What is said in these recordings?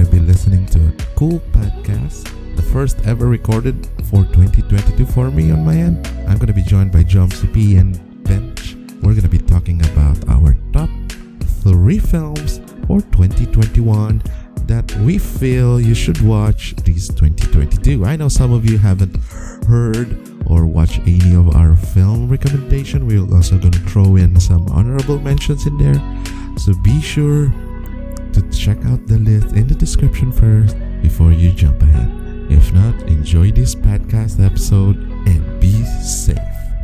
to be listening to a cool podcast, the first ever recorded for 2022 for me on my end. I'm going to be joined by Jom CP and Bench. We're going to be talking about our top 3 films for 2021 that we feel you should watch this 2022. I know some of you haven't heard or watched any of our film recommendation. We're also going to throw in some honorable mentions in there. So be sure to check out the list in the description first before you jump ahead. If not, enjoy this podcast episode and be safe.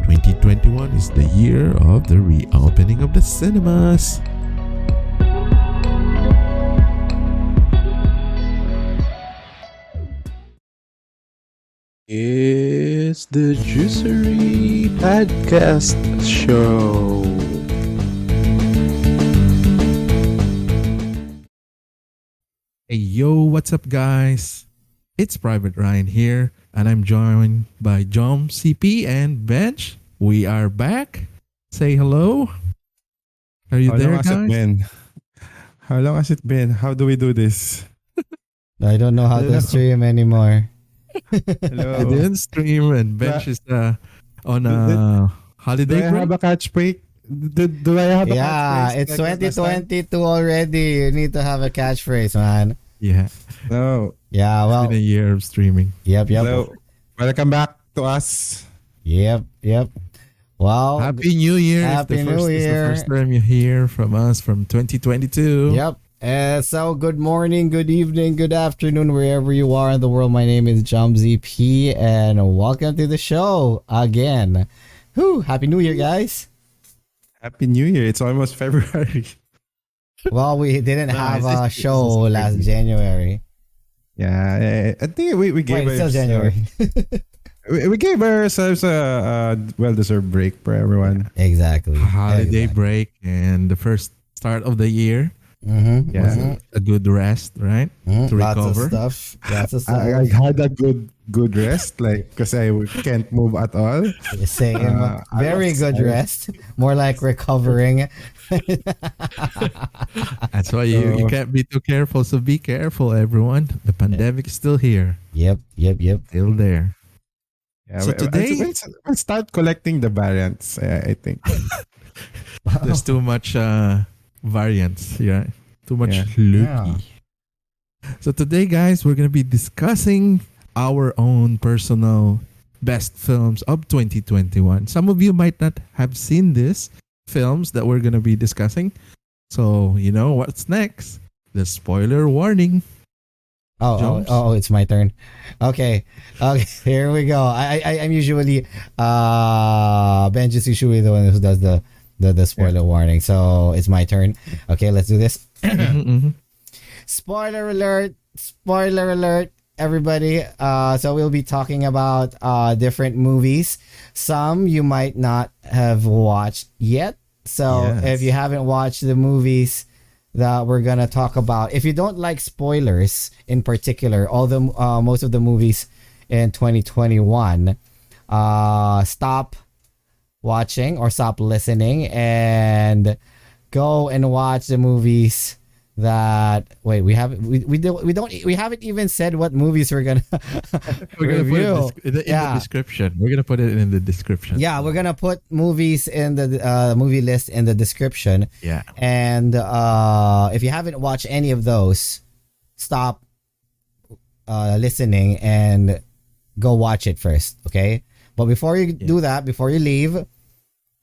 2021 is the year of the reopening of the cinemas. It's the Juicery Podcast Show. Hey yo, what's up guys? It's Private Ryan here and I'm joined by Jom, CP and Bench. We are back. Say hello. Are you there guys? How long has it been? How do we do this? I don't know how to stream anymore. Hello. I didn't stream and Bench is on a holiday Do I break. have a catch break? Do I have a catchphrase? It's like last time? 2022 already. You need to have a catchphrase, man. Yeah, No. Yeah, it's well, been a year of streaming. yep. Hello. Welcome back to us. Yep. Well, Happy New Year! Happy It's the New first, It's Year. the first time you hear from us from 2022. yep. So good morning, good evening, good afternoon, wherever you are in the world. My name is Jom ZP, and welcome to the show again. Happy New Year, guys. Happy New Year. It's almost February. Well, we didn't No, have it's a just- show it's just last crazy. January. Yeah, I think we gave Wait, it's still ourselves- January. we gave ourselves a well-deserved break for everyone. Exactly. Holiday break and the first start of the year. Mm-hmm. Yeah. A good rest, right? To Lots recover. of stuff. Lots of stuff. I had a good rest, because I can't move at all. Same. I Very was good tired. rest. More like recovering. That's why you So- can't be too careful. So be careful, everyone. The pandemic is still here, Yep. still there. Yeah, So today- we'll start collecting the variants. I think. There's too much variance, yeah. Too much Yeah. Lucky. So today, guys, we're gonna be discussing our own personal best films of 2021. Some of you might not have seen these films that we're gonna be discussing. So you know what's next. The spoiler warning. Jones? It's my turn. Okay, here we go. I'm usually Benj is usually the one who does the spoiler warning. So it's my turn. Okay, let's do this. Mhm. Spoiler alert, everybody. So we'll be talking about different movies. Some you might not have watched yet. So Yes. if you haven't watched the movies that we're gonna talk about, if you don't like spoilers in particular, all the most of the movies in 2021, stop watching or stop listening and go and watch the movies that we haven't even said what movies we're gonna We're gonna put review. it in the Yeah. description. We're gonna put it in the description. Yeah, we're gonna put movies in the movie list in the description. Yeah. And if you haven't watched any of those, stop listening and go watch it first, okay? But before you do that, before you leave,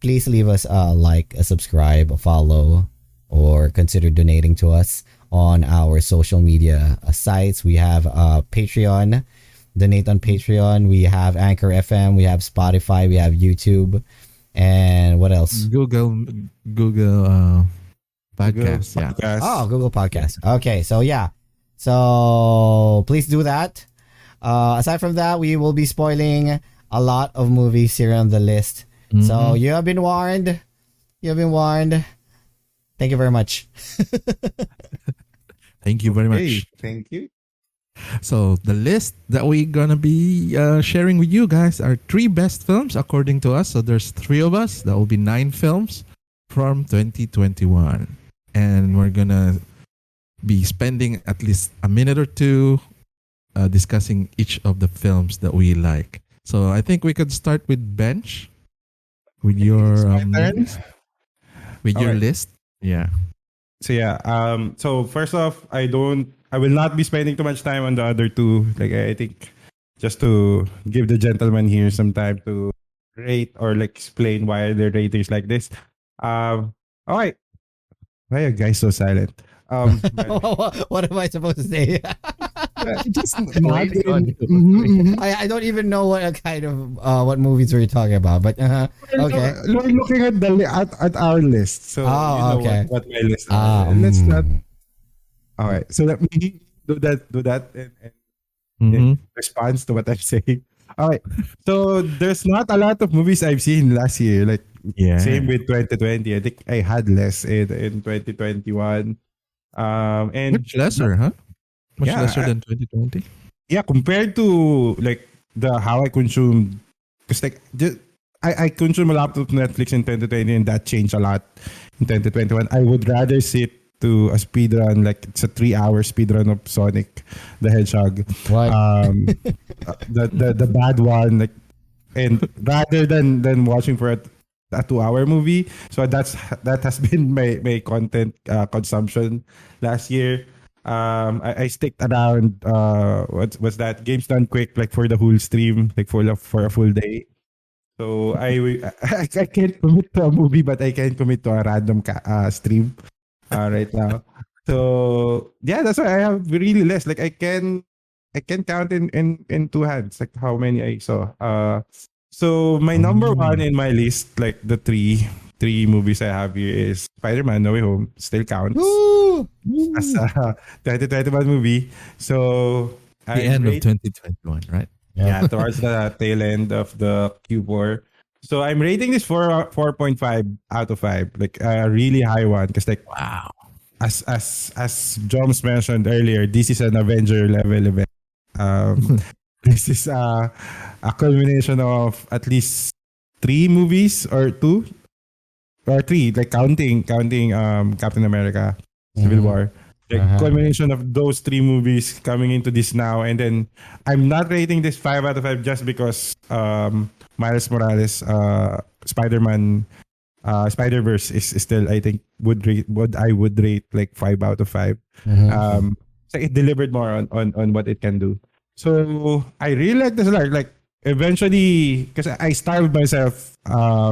please leave us a like, a subscribe, a follow, or consider donating to us on our social media sites. We have Patreon. Donate on Patreon. We have Anchor FM. We have Spotify. We have YouTube. And what else? Google podcast. Yeah. Podcast. Oh, Google Podcast. Okay, so yeah. So please do that. Aside from that, we will be spoiling a lot of movies here on the list. So you have been warned. Thank you very much. Thank you very much. Hey, thank you. So the list that we're gonna be sharing with you guys are 3 best films according to us. So there's 3 of us. That will be 9 films from 2021, and we're gonna be spending at least a minute or two discussing each of the films that we like. So I think we could start with Bench, with It's your my turn. movies, with your Okay. list. Yeah. So yeah, so first off, I will not be spending too much time on the other two. Like I think just to give the gentleman here some time to rate or like explain why their ratings like this. All right, why are you guys so silent? What am I supposed to say? Just Waiting on you. I don't even know what kind of what movies we're talking about, but okay. We're looking at at our list, so Oh, you know okay. what my list. Let's not. Mm. All right, so let me do that, and Mhm. response to what I'm saying. All right. So there's not a lot of movies I've seen last year. Like Yeah. same with 2020. I think I had less in 2021. And Much lesser, huh? Much Yeah, lesser than 2020. yeah, compared to like the how I consumed, because like I consume a lot of Netflix in 2020, and that changed a lot in 2021. I would rather sit to a speed run, like it's a 3 hour speed run of Sonic the Hedgehog. What? The bad one, like, and rather than watching for a 2 hour movie. So that has been my content consumption last year. I sticked around what's that, games done quick, like for the whole stream, like for a full day. So I can't commit to a movie, but I can commit to a random stream right now. So yeah, that's why I have really less. Like I can count in two hands like how many I saw. So my number one in my list, like the three movies I have here, is Spider-Man No Way Home. Still counts Woo! as a 2021 movie. So The end of 2021, right? yeah, towards the tail end of the Q4. So I'm rating this for 4.5 out of 5, like a really high one, because like Wow. as Joms mentioned earlier, this is an Avenger level event. This is a culmination of at least 3 movies or 2 or 3, like counting Captain America Civil War. Like culmination of those 3 movies coming into this now, and then I'm not rating this 5 out of 5 just because Miles Morales, Spider-Man, Spider-Verse is still, I think, would rate like 5 out of 5. So it delivered more on what it can do. So I really like this a lot. Like eventually, because I starved myself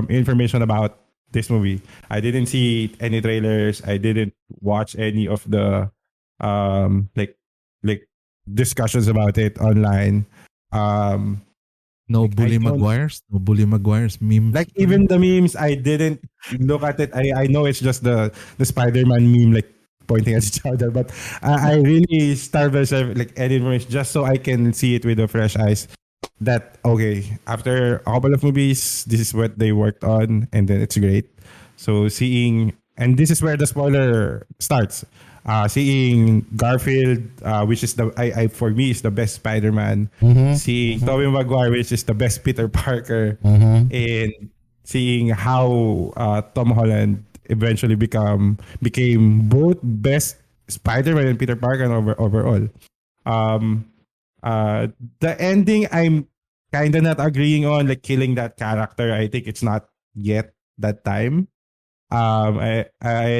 information about this movie. I didn't see any trailers. I didn't watch any of the like discussions about it online. No I Bully don't- Maguires. No Bully Maguires meme. Like even the memes, I didn't look at it. I know it's just the Spider-Man meme, like pointing at each other, but I really starved myself like any information just so I can see it with the fresh eyes. That okay, after a couple of movies, this is what they worked on, and then it's great. So seeing, and this is where the spoiler starts. Seeing Garfield, which is I for me is the best Spider-Man. Seeing Tobey Maguire, which is the best Peter Parker, and seeing how Tom Holland eventually became both best Spider-Man and Peter Parker overall. The ending, I'm kind of not agreeing on, like killing that character. I think it's not yet that time. I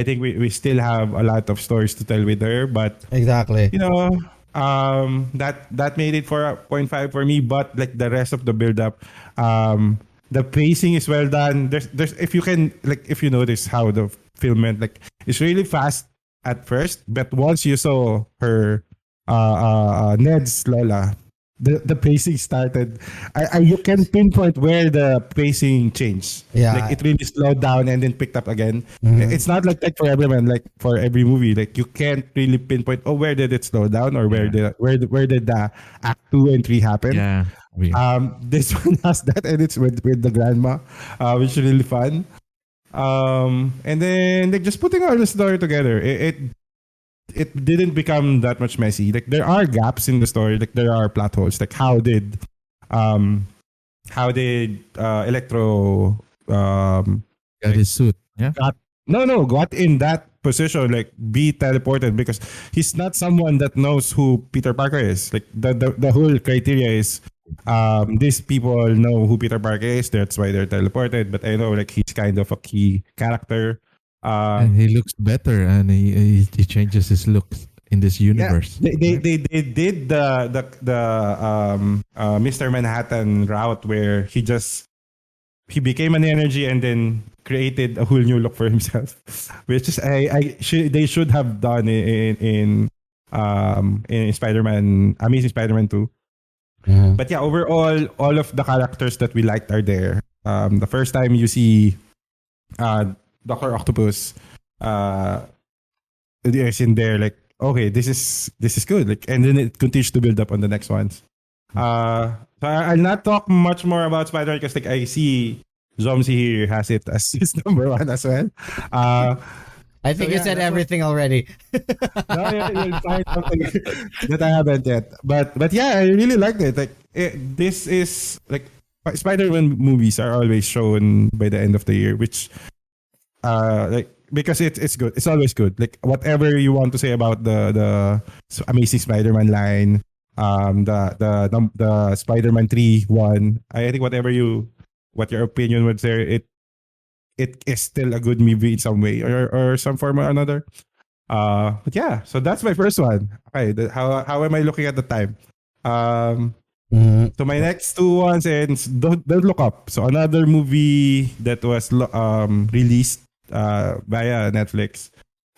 think we still have a lot of stories to tell with her, but Exactly. you know, that made it for a 0.5 for me. But like the rest of the build up, the pacing is well done. There's if you notice how the film went, like it's really fast at first, but once you saw her Ned's Lola, the pacing started. You can pinpoint where the pacing changed. Yeah. Like it really slowed down and then picked up again. It's not like that for everyone. Like for every movie, like you can't really pinpoint. Oh, where did it slow down, or where did the act 2 and 3 happen? Yeah. This one has that, and it's with the grandma, which is really fun. And then like just putting all the story together, it didn't become that much messy. Like there are gaps in the story, like there are plot holes. Like how did Electro Got his suit. Yeah. got in that position, like be teleported, because he's not someone that knows who Peter Parker is. Like the whole criteria is these people know who Peter Parker is, that's why they're teleported. But I know like he's kind of a key character. And he looks better, and he changes his looks in this universe. They did the Mr. Manhattan route where he became an energy and then created a whole new look for himself, which is they should have done in Spider-Man, Amazing Spider-Man 2. Mhm. But yeah, overall, all of the characters that we liked are there. The first time you see Doctor Octopus, is in there, like, okay, this is good. Like, and then it continues to build up on the next ones. So I'll not talk much more about Spider-Man because like I see Zomzi here has it as his number one as well. I think So, you yeah, said that's everything already. No, you'll find something that I haven't yet. But yeah, I really liked it. Like this is like Spider-Man movies are always shown by the end of the year, which like because it's good. It's always good. Like whatever you want to say about the Amazing Spider-Man line, the Spider-Man 3 one. I think what your opinion would say, it is still a good movie in some way or some form or another. But yeah, so that's my first one. Okay, how am I looking at the time? Mhm. So my next two ones is Don't Look Up. So another movie that was released via Netflix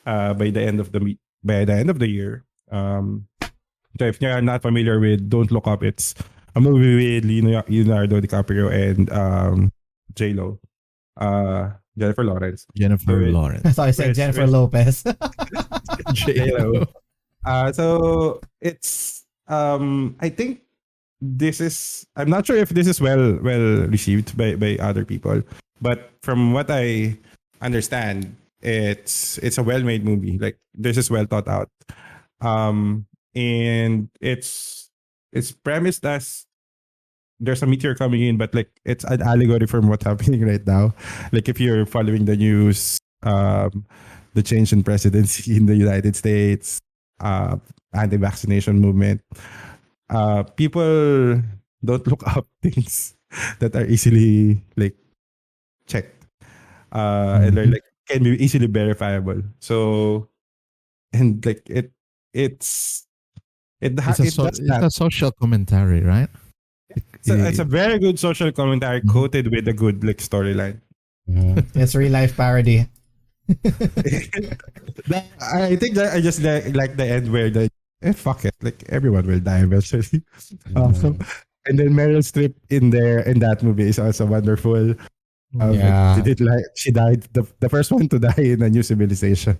by the end of the year. So if you're not familiar with Don't Look Up, it's a movie with Leonardo DiCaprio and J-Lo. Jennifer Lawrence. Jennifer Wait. Lawrence. I thought I said Which- Jennifer which- Lopez. J-Lo. So it's I think this is, I'm not sure if this is well received by other people, but from what I understand, it's a well made movie. Like this is well thought out. And it's premised as there's a meteor coming in, but like it's an allegory from what's happening right now. Like if you're following the news, the change in presidency in the United States, anti-vaccination movement, people don't look up things that are easily like checked, and they're like can be easily verifiable. So, and like it's It's it does that. a social commentary, right? It's a very good social commentary coated with a good like storyline. Mhm. It's real life parody. I think that I just like the end where fuck it, like everyone will die eventually. And then Meryl Streep in that movie is also wonderful. Yeah. She died the first one to die in a new civilization.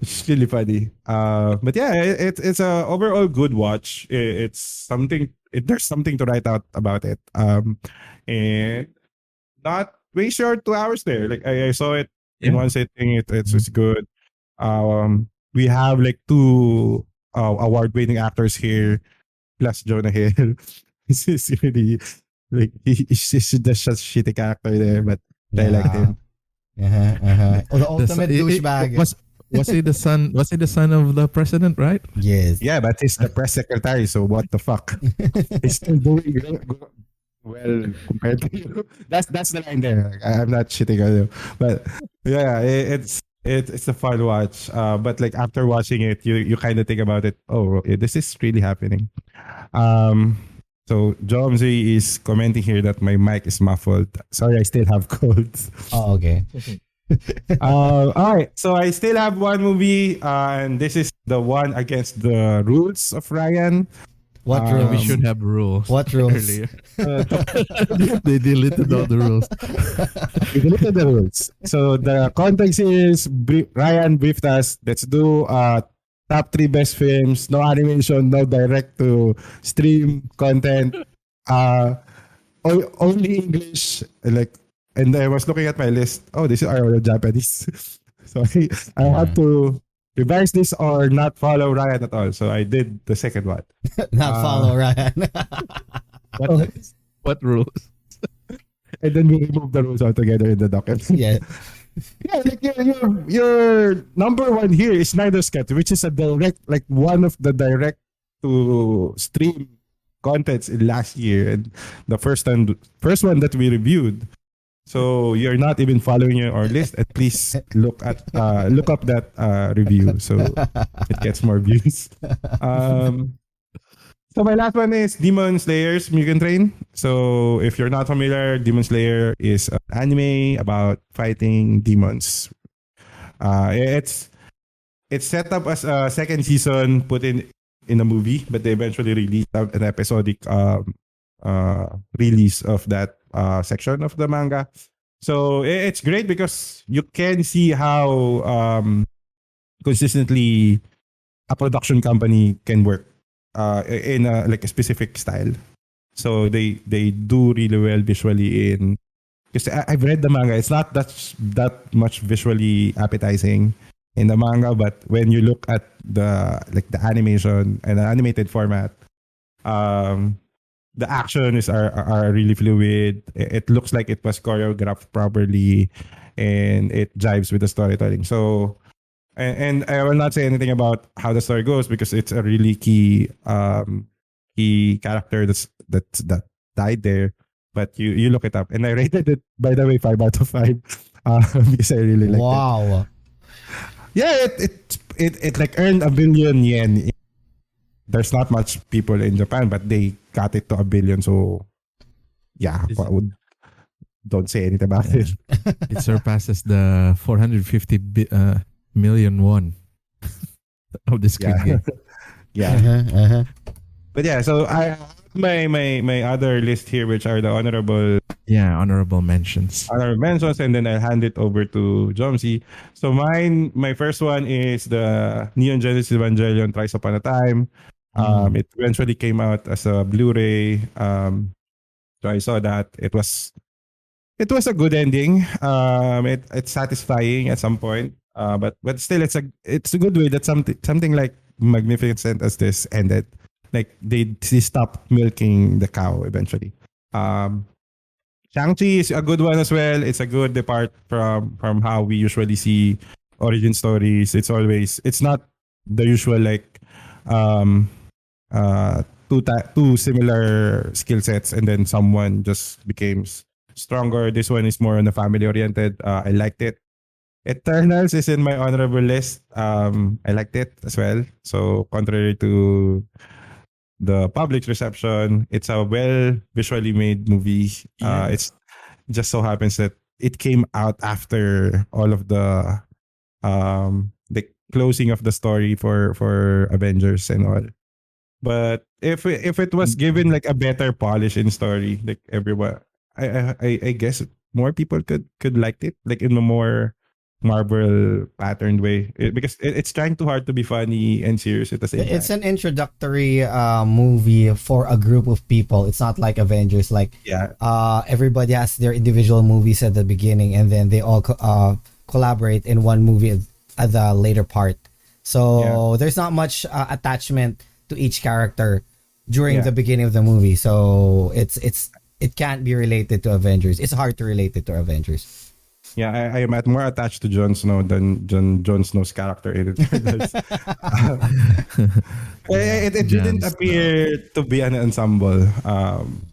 It's really funny. But yeah, it's a overall good watch. It's something. There's something to write out about it. And not way short 2 hours there. Like I saw it in one sitting. It's good. We have like two award-winning actors here, plus Jonah Hill. This is really like he's just a shitty character there, but I liked him. Oh, the ultimate douchebag. Was he the son? Was he the son of the president? Right? Yes. Yeah, but he's the press secretary, so what the fuck? He's still doing well compared to you. That's the line there. Like, I'm not shitting on you, but yeah, it's a fun watch. But like after watching it, you kind of think about it. Oh, this is really happening. So Jomzi is commenting here that my mic is muffled. Sorry, I still have colds. Oh, okay. All right, so I still have one movie, and this is the one against the rules of Ryan. What Um, rules? We should have rules. What rules? Earlier. They deleted all the rules. We look at the rules. So the context is Ryan briefed us. Let's do top 3 best films. No animation, no direct to stream content. Only English. Like, and I was looking at my list. Oh, this is all Japanese. So I had to revise this or not follow Ryan at all. So I did the second one. Not follow Ryan. What rules? And then we removed the rules altogether in the document. Yeah. Yeah, like your number one here is Snyder's Cut, which is a direct, like one of the direct to stream contents in last year, and the first one that we reviewed. So you're not even following our list. At least look up that review, so it gets more views. So my last one is Demon Slayer's Mugen Train. So if you're not familiar, Demon Slayer is an anime about fighting demons. It's set up as a second season put in a movie, but they eventually released an episodic release of that section of the manga. So it's great because you can see how consistently a production company can work in like a specific style. So they do really well visually in, because I've read the manga. It's not that much visually appetizing in the manga, but when you look at the animation and the animated format, the action are really fluid. It looks like it was choreographed properly, and it jives with the storytelling. So, and I will not say anything about how the story goes because it's a really key character that died there. But you look it up, and I rated it, by the way, 5 out of 5 because I really liked it. Wow. Yeah, it like earned 1 billion yen. There's not much people in Japan, but they got it to 1 billion. So, yeah, don't say anything about it. It surpasses the 450 million won of the Squid Game. Yeah. But yeah, so I my other list here, which are the Yeah, honorable mentions. honorable mentions, and then I'll hand it over to Jomsy. So my first one is the Neon Genesis Evangelion Thrice Upon a Time. It eventually came out as a Blu-ray. So I saw that it was a good ending. It's satisfying at some point. But still, it's a good way that something like magnificent as this ended. Like they stopped milking the cow eventually. Shang-Chi is a good one as well. It's a good depart from how we usually see origin stories. It's not the usual like two similar skill sets and then someone just becomes stronger. This one is more on the family oriented. I liked it. Eternals is in my honorable list. I liked it as well. So contrary to the public reception, it's a well visually made movie. It's just so happens that it came out after all of the closing of the story for Avengers and all. But if it was given like a better polish in story, like everyone, I guess more people could like it, like in a more Marvel patterned way, because it's trying too hard to be funny and serious at the same time. It's an introductory movie for a group of people. It's not like Avengers. Like everybody has their individual movies at the beginning, and then they all collaborate in one movie at the later part. So there's not much attachment to each character during the beginning of the movie. So it can't be related to Avengers. It's hard to relate it to Avengers. Yeah, I am more attached to Jon Snow than Jon Snow's character in Eternals. It didn't appear to be an ensemble.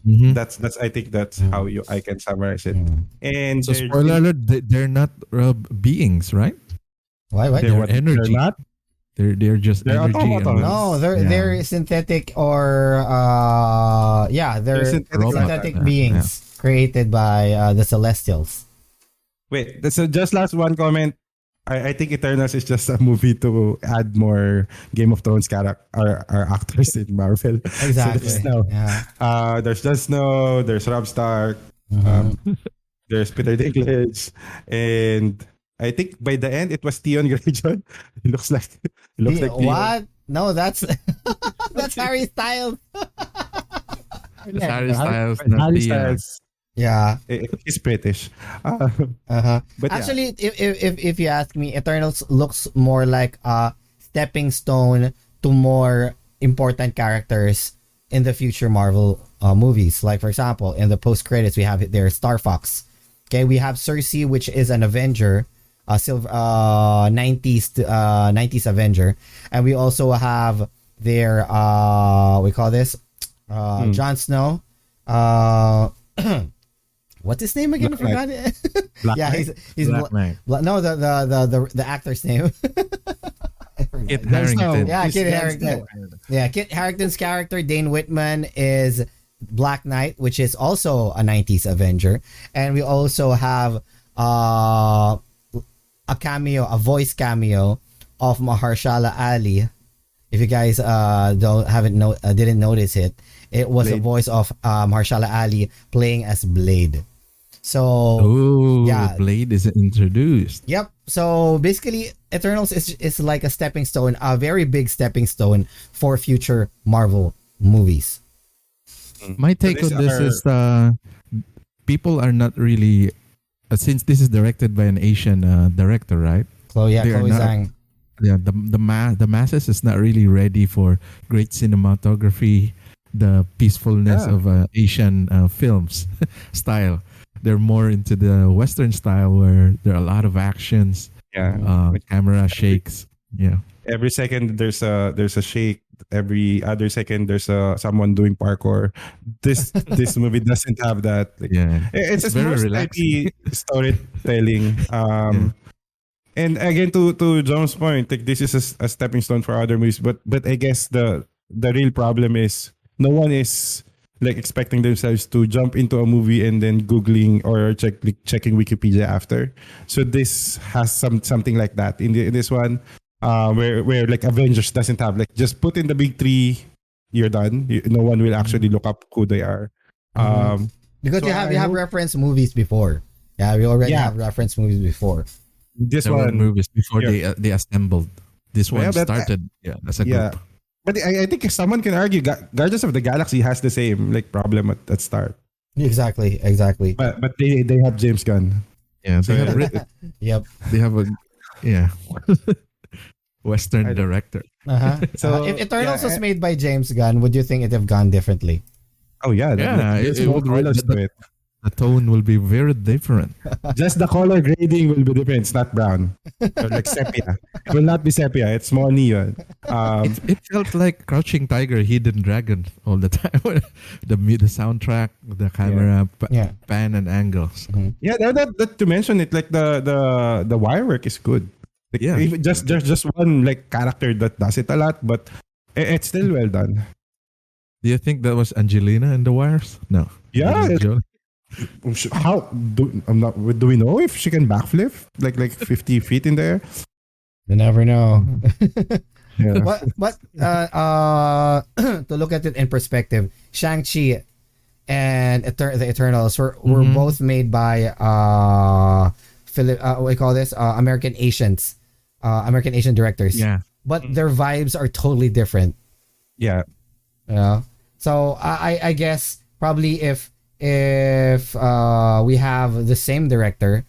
That's I think that's how I can summarize it. And So spoiler alert, they're not beings, right? Why? They're energy. They're not. They're just They're energy. automatons. No, they're synthetic or they're synthetic beings created by the Celestials. Wait, so just last one comment. I think Eternals is just a movie to add more Game of Thrones character or actors in Marvel. Exactly. So there's Jon Snow, there's Rob Stark, there's Peter Dinklage, and I think by the end it was Theon Greyjoy. It looks like Theon. What? No, that's that's Harry Styles. Harry Styles, not Harry Theon. Styles. Yeah. He's British. But actually, if you ask me, Eternals looks more like a stepping stone to more important characters in the future Marvel movies. Like for example, in the post credits, we have there Star Fox. Okay, we have Cersei, which is an Avenger, silver 90s Avenger, and we also have their we call this Jon Snow. What's his name again? I Black forgot it. Black Yeah, Knight? he's Black Knight. no, the actor's name. I forgot. Kit Jon Snow. Harington. Yeah, It's Kit Jon Harington. Snow. Yeah, Kit Harington's character, Dane Whitman, is Black Knight, which is also a 90s Avenger. And we also have a voice cameo of Mahershala Ali. If you guys didn't notice it, it was the Blade. voice of Mahershala Ali playing as Blade. So Oh, Yeah. Blade is introduced. yep. So basically, Eternals is like a stepping stone, a very big stepping stone for future Marvel movies. My take these on this are- is people are not really since this is directed by an Asian director, right? Chloe They are not- Zhang. Yeah, the masses is not really ready for great cinematography, the peacefulness Yeah. of Asian films style. They're more into the Western style where there are a lot of actions, Yeah. camera shakes. Yeah, Every second there's a shake. Every other second there's someone doing parkour. This movie doesn't have that. Like, yeah. it's just very more relaxing. steady storytelling. And again, to John's point, like this is a stepping stone for other movies. But I guess the real problem is no one is like expecting themselves to jump into a movie and then googling or checking Wikipedia after. So this has something like that in this one, where like Avengers doesn't have like just put in the big three, you're done. No one will actually look up who they are. Because So you have I hope- reference movies before. Yeah, we already Yeah. have reference movies before. This There were one, movies before yeah. they assembled. This one Yeah, but started as a yeah. group. But I think someone can argue Guardians of the Galaxy has the same like problem at start. Exactly. But they have James Gunn. Yeah, So, they have written, Yep. they have a Western I don't- director. Uh-huh. So, If Eternals yeah, was made by James Gunn, would you think it'd have gone differently? Oh yeah, Yeah, there's it more would colors the- to it. The tone will be very different. Just the color grading will be different. It's not brown. Or like sepia. It will not be sepia. It's more neon. It felt like Crouching Tiger, Hidden Dragon all the time. the soundtrack, the camera, Yeah. pan and angles. Yeah, that to mention it, like the wire work is good. Like, Yeah. even just one like character that does it a lot, but it's still well done. Do you think that was Angelina in The Wires? No. Yeah, Angelina Jolie? How do we know if she can backflip like 50 feet in the air? You never know. Yeah. But to look at it in perspective, Shang-Chi and the Eternals were both made by what do you call this? American Asian directors. Yeah. But their vibes are totally different. Yeah. Yeah. So I guess probably if we have the same director,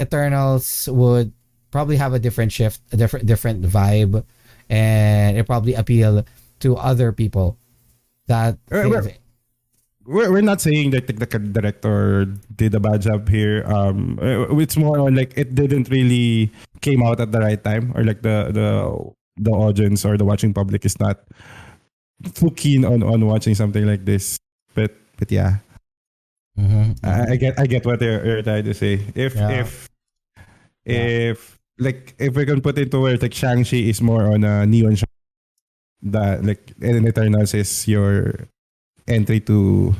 Eternals would probably have a different shift, a different vibe, and it probably appeal to other people. That We're not saying that the director did a bad job here. It's more on like it didn't really came out at the right time, or like the audience or the watching public is not too keen on watching something like this. But yeah, I get what you're trying to say. If we can put into words, like Shang-Chi is more on a neon show, that like, and Eternals is your entry to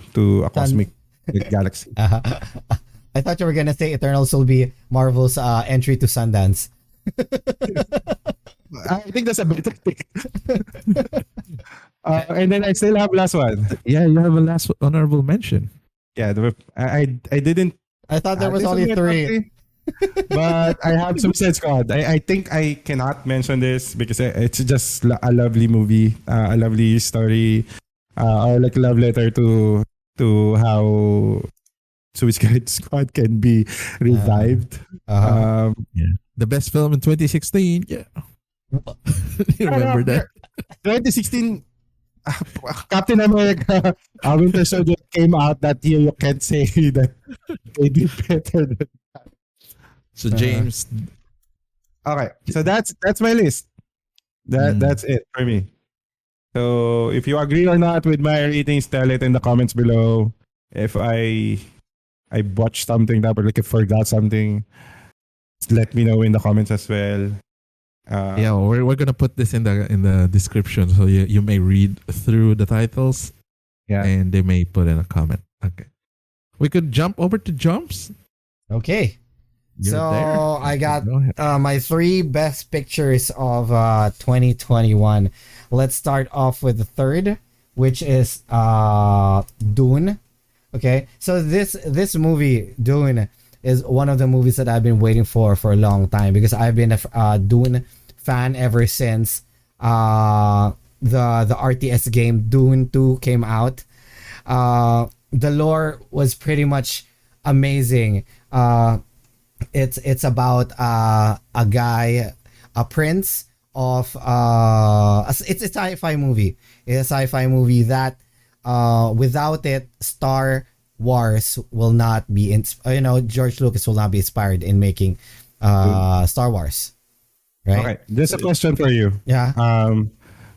a cosmic like, galaxy. I thought you were gonna say Eternals will be Marvel's entry to Sundance. I think that's a better thing. And then I still have last one. Yeah, you have a last honorable mention. Yeah, I didn't. I thought there was this only my top three. but I have Suicide Squad. I think I cannot mention this because it's just a lovely movie, a lovely story, or like love letter to how Suicide Squad can be revived. The best film in 2016. Yeah. You remember that? 2016, Captain America, Winter Soldier came out that year. You can't say that they did better than that. So James, Okay, so that's my list. That's it for me. So if you agree or not with my ratings, tell it in the comments below. If I botched something that, or like I forgot something, let me know in the comments as well. yeah, we're gonna put this in the description, so you may read through the titles, Yeah. and they may put in a comment. Okay, we could jump over to jumps. Okay. You're So there. I got Go ahead. my 3 best pictures of 2021. Let's start off with the third, which is Dune. Okay, so this movie Dune is one of the movies that I've been waiting for a long time, because I've been a Dune fan ever since the RTS game Dune 2 came out. The lore was pretty much amazing. It's about a guy, a prince of it's a sci-fi movie. It's a sci-fi movie that without it, Star Wars will not be George Lucas will not be inspired in making Star Wars. Right? Okay, there's a question for you. Yeah.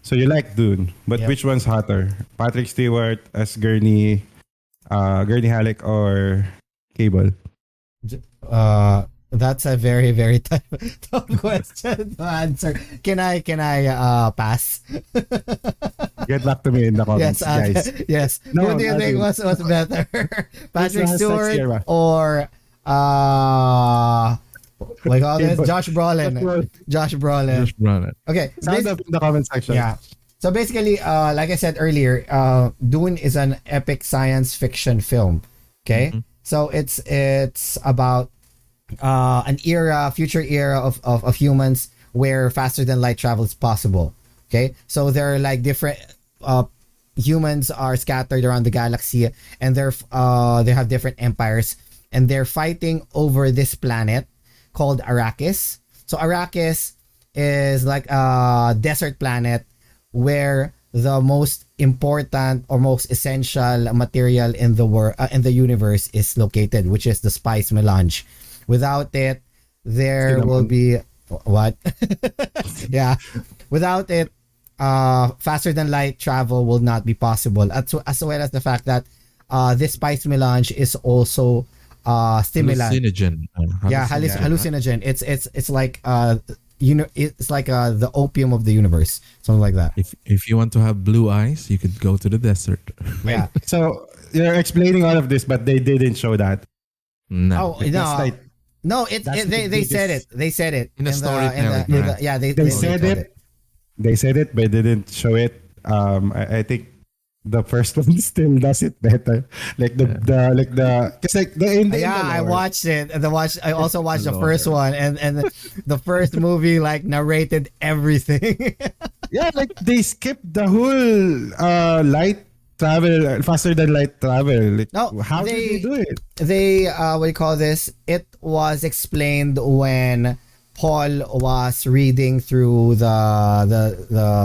So you like Dune, but Yep. which one's hotter? Patrick Stewart as Gurney Halleck, or Cable? That's a very very tough question to answer. Can I pass? Get back to me in the comments, Yes, guys. yes. No, Who do you I think think- was better, Patrick hashtag Stewart Sierra. or what do you call this? Josh Brolin? Josh Brolin. Just run it. Okay. Sound up in the comment section. Yeah. So basically, like I said earlier, Dune is an epic science fiction film. Okay, so it's about an future era of humans where faster than light travel is possible. Okay, so there are like different humans are scattered around the galaxy, and they have different empires, and they're fighting over this planet called Arrakis. So Arrakis is like a desert planet where the most important or most essential material in the world in the universe is located, which is the spice melange. Without it, there will be what? Yeah, without it, faster than light travel will not be possible. As well as the fact that this spice melange is also stimulant. Hallucinogen. Yeah, hallucinogen. It's like it's like the opium of the universe, something like that. If you want to have blue eyes, you could go to the desert. Yeah. So you're explaining all of this, but they didn't show that. No. Oh no. That's like- No, that's they the said it. biggest- They said it In the storytelling, right? yeah, they said told it. They said it, but they didn't show it. I think the first one still does it better. Like the because like the ending. Yeah, I watched it. I also watched the Lord. first one, and the first movie like narrated everything. Yeah, like they skipped the whole light travel, faster than light travel. Like, No, how did they do it? They what do you call this? It was explained when Paul was reading through the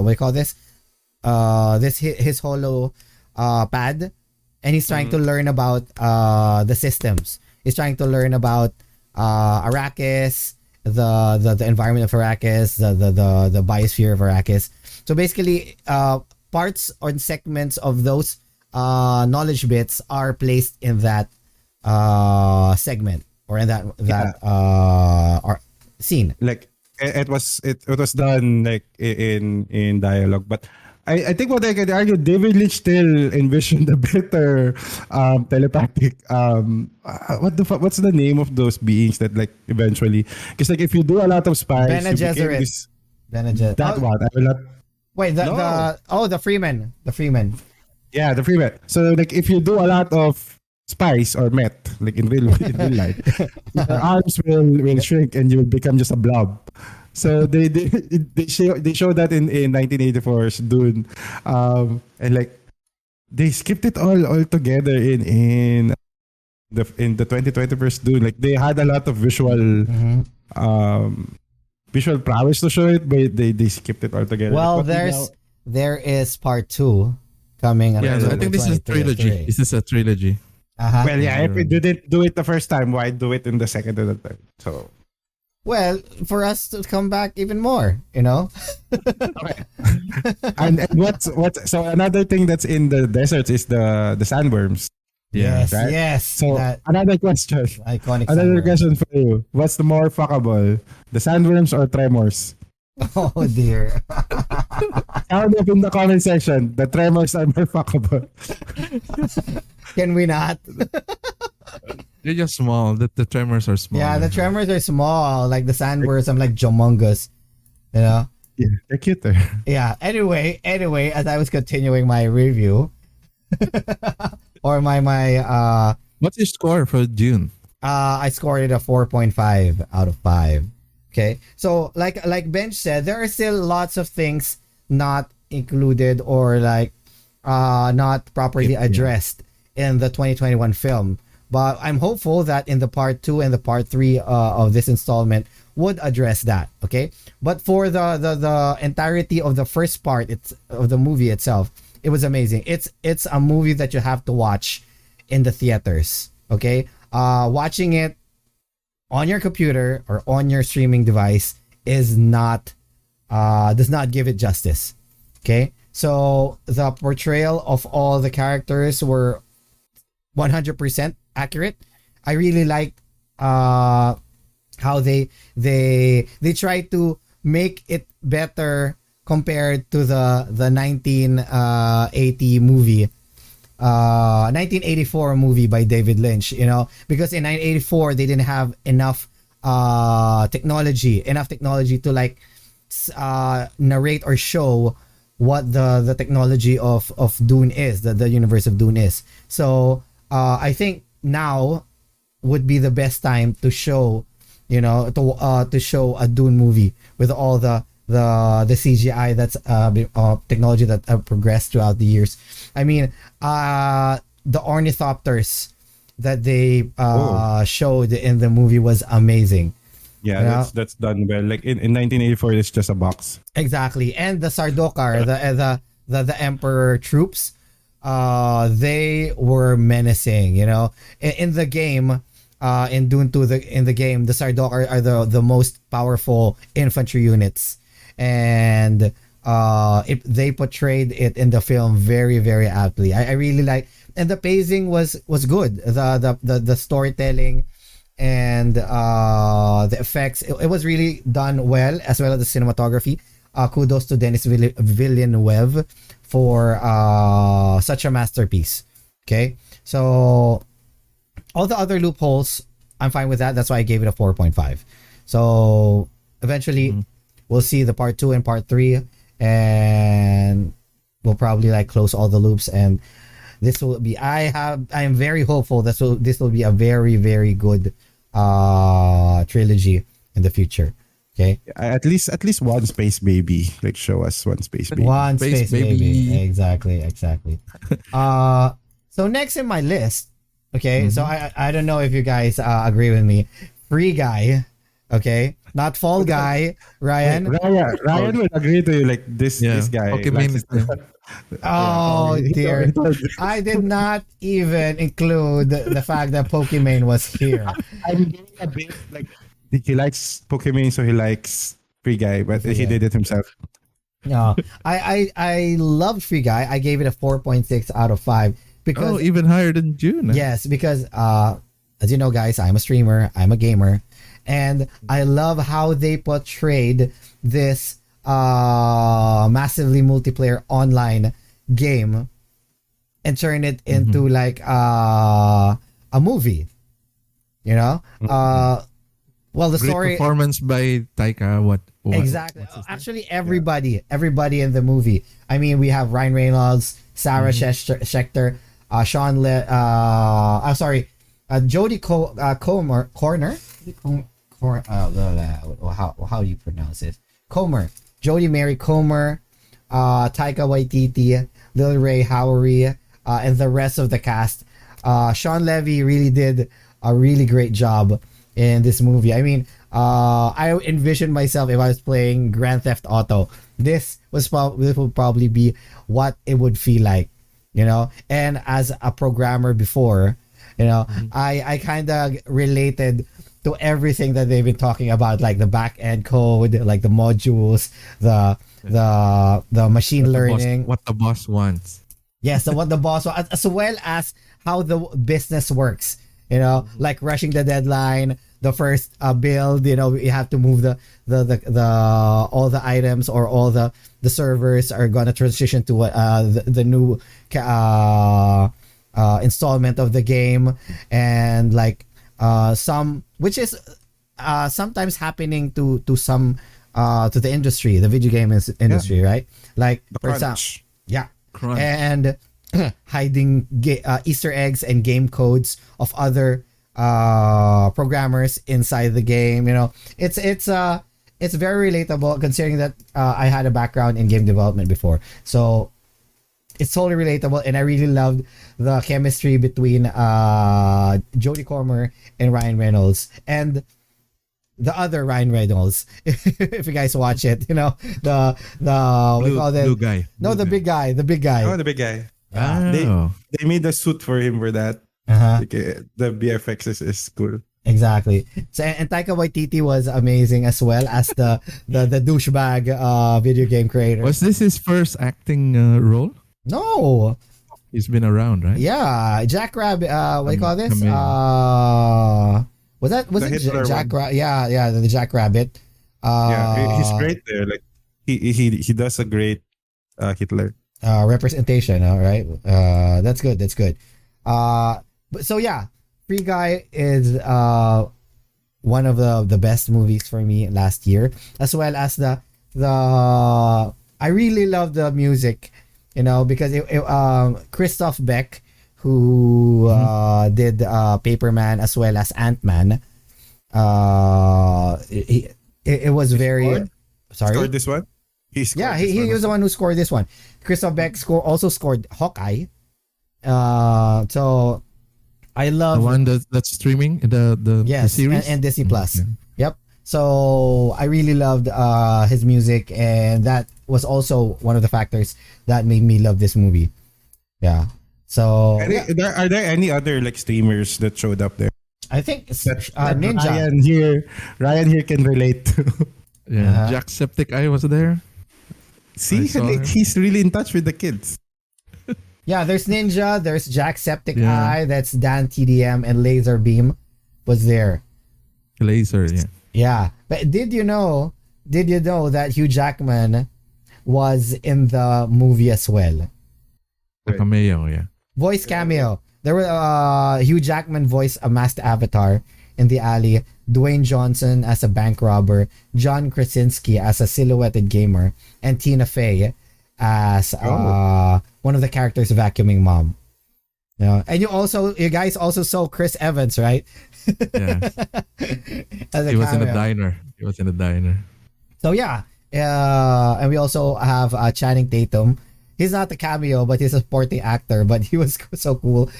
what do you call this? His holo pad, and he's trying to learn about the systems. He's trying to learn about Arrakis, the environment of Arrakis, the biosphere of Arrakis. So basically, parts or segments of those knowledge bits are placed in that segment or in that scene. Like it was done like in dialogue, but I think what I can argue, David Lynch still envisioned a better telepathic what's the name of those beings that like eventually, because like if you do a lot of spies, Bene you became Gesserit. this- Bene Gesserit. that one I will not. Wait, the Freeman. Yeah, the free bet. So like if you do a lot of spice or meth, like in real life, your arms will shrink and you will become just a blob. So they show that in 1984's Dune, and like they skipped it all together in the 2021st Dune. Like they had a lot of visual visual prowess to show it, but they skipped it all together. Well, But there is part 2 coming. Yeah, so I think this is a 23 of trilogy. three. This is a trilogy. Uh-huh. well, yeah, if we didn't do it the first time, why do it in the second and the third? So Well, for us to come back even more, you know. Okay. And what's so another thing that's in the deserts is the sandworms, Yeah. Yes, right? yes. So That another question. iconic Another sandworm. question for you. What's the more fuckable? The sandworms or tremors? Oh dear. Sound up in the comment section. The tremors are more fuckable. Can we not? They're just small. The tremors are small. Yeah, the tremors are small. Like the sandworms, I'm like humongous. You know? Yeah, they're cuter. Yeah. Anyway, as I was continuing my review, or my What's your score for June? I scored it a 4.5 out of 5. Okay. So like Bench said, there are still lots of things not included or like not properly addressed in the 2021 film. But I'm hopeful that in the part 2 and the part 3 of this installment would address that. Okay. But for the entirety of the first part of the movie itself, it was amazing. It's a movie that you have to watch in the theaters. Okay. Watching it on your computer or on your streaming device is not does not give it justice. Okay. So the portrayal of all the characters were 100% accurate. I really liked how they try to make it better compared to the 1980 movie 1984 movie by David Lynch, you know, because in 1984 they didn't have enough technology to like narrate or show what the technology of Dune is, the universe of Dune is. So I think now would be the best time to show, you know, to show a Dune movie with all the CGI that's technology that progressed throughout the years. I mean, the ornithopters that they showed in the movie was amazing. Yeah, Yeah. that's done well. Like in 1984, it's just a box. Exactly, and the Sardaukar, the Emperor troops, they were menacing. You know, in the game, in Dune 2, in the game, the Sardaukar are the most powerful infantry units, and they portrayed it in the film very very aptly. I really like, and the pacing was good. The storytelling and the effects, it was really done well, as well as the cinematography. Kudos to Denis Villeneuve for such a masterpiece. Okay, so all the other loopholes, I'm fine with that. That's why I gave it a 4.5. So eventually we'll see the part 2 and part 3, and we'll probably like close all the loops, and this will be, I am very hopeful this will be a very very good trilogy in the future. Okay, At least one space baby. Like show us one space baby. one Space space baby. baby. Exactly. So next in my list, okay, so I don't know if you guys agree with me. Free Guy, okay, not Fall Guy, Ryan. Ryan would agree to you. Like this guy. Pokemon is Oh He dear, told you. I did not even include the fact that Pokemon was here. I'm getting a bit like he likes Pokemon, so he likes Free Guy, but he did it himself. No, I loved Free Guy. I gave it a 4.6 out of 5 because even higher than June. yes, because as you know, guys, I'm a streamer, I'm a gamer, and I love how they portrayed this massively multiplayer online game and turn it into like a movie. You know, well, the Great story. performance by Taika. What Exactly. Actually, everybody in the movie. I mean, we have Ryan Reynolds, Sarah Schechter, Sean I'm sorry, Jodie Comer. How do you pronounce it? Comer. Jodie Mary Comer, Taika Waititi, Lil Ray Howery, and the rest of the cast. Sean Levy really did a really great job in this movie. I mean, I envisioned myself if I was playing Grand Theft Auto. This would probably be what it would feel like, you know. And as a programmer before, you know, I kind of related to everything that they've been talking about, like the back end code, like the modules, the machine learning. What the boss wants. Yes, so what the boss, as well as how the business works. You know, like rushing the deadline, the first build. You know, you have to move the all the items, or all the servers are gonna transition to the new installment of the game, and like some, which is sometimes happening to some to the industry, the video game industry, right? Like The for example, crunch. yeah, Crunch. and hiding Easter eggs and game codes of other programmers inside the game. You know, it's very relatable, considering that I had a background in game development before, so it's totally relatable. And I really loved the chemistry between Jodie Comer and Ryan Reynolds, and the other Ryan Reynolds. If you guys watch it, you know, the what do you call it? Blue guy. No, the big guy, the big guy. Oh, the big guy. Oh. They made a suit for him for that. Uh-huh. Like, the VFX is cool. Exactly. So, and Taika Waititi was amazing, as well as the douchebag video game creator. Was this his first acting role? No, He's been around, right? yeah, Jack Rabbit. What do you call this? Cameo. Was The it Hitler Jack one. Rabbit? Yeah, the Jack Rabbit. He's great there. Like he does a great Hitler. Representation. All right. That's good. That's good. But so yeah, Free Guy is one of the best movies for me last year, as well as the I really love the music, you know, because Christoph Beck, who did Paperman as well as Ant-Man, it was very scored? sorry. Scored this one? He scored Yeah, this he one. was the one who scored this one. Christoph Beck also scored Hawkeye. So I The love one that's streaming the yes, series. and Disney Plus. Okay. Yep. So I really loved his music, and that was also one of the factors that made me love this movie. Yeah. So Are there any other like streamers that showed up there? I think That Ninja. Ryan here can relate to. Yeah, Jacksepticeye was there. See, I saw like, him. he's really in touch with the kids. Yeah, there's Ninja, there's Jacksepticeye, Yeah. that's Dan TDM, and Laser Beam was there. Laser, yeah. Yeah, but did you know that Hugh Jackman was in the movie as well? The cameo, yeah. Voice cameo. There were Hugh Jackman voiced a masked avatar in the alley, Dwayne Johnson as a bank robber, John Krasinski as a silhouetted gamer, and Tina Fey as one of the characters' vacuuming mom. You know, and you guys also saw Chris Evans, right? Yeah. As a He was in a cameo. diner. He was in a diner. So yeah, and we also have Channing Tatum. He's not a cameo, but he's a supporting actor. But he was so cool.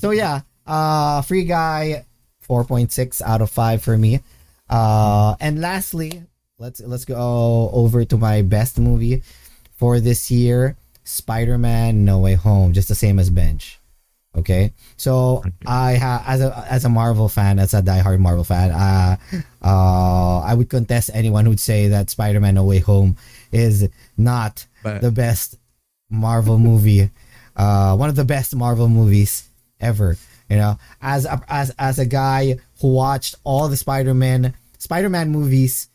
So yeah, Free Guy, 4.6 out of 5 for me. And lastly, let's go over to my best movie for this year, Spider-Man: No Way Home, just the same as Bench. Okay, so I as a Marvel fan, as a diehard Marvel fan, I would contest anyone who'd say that Spider-Man: No Way Home is not But- the best Marvel movie, one of the best Marvel movies ever. You know, as a guy who watched all the Spider-Man movies,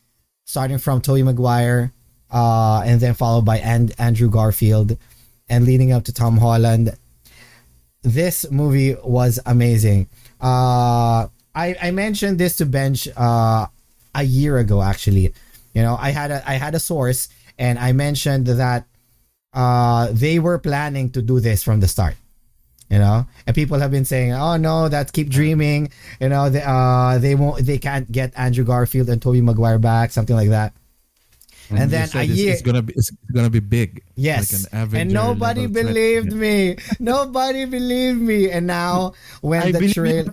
starting from Tobey Maguire, and then followed by Andrew Garfield, and leading up to Tom Holland. This movie was amazing. I mentioned this to Bench a year ago, actually. You know, I had a source, and I mentioned that they were planning to do this from the start. You know, and people have been saying, "Oh no, that's keep dreaming." You know, they can't get Andrew Garfield and Tobey Maguire back, something like that. And you then said a year, it's gonna be big. yes, Like an Avenger and nobody level threat. believed Yeah. me. Nobody believed me. And now when I the believe trail,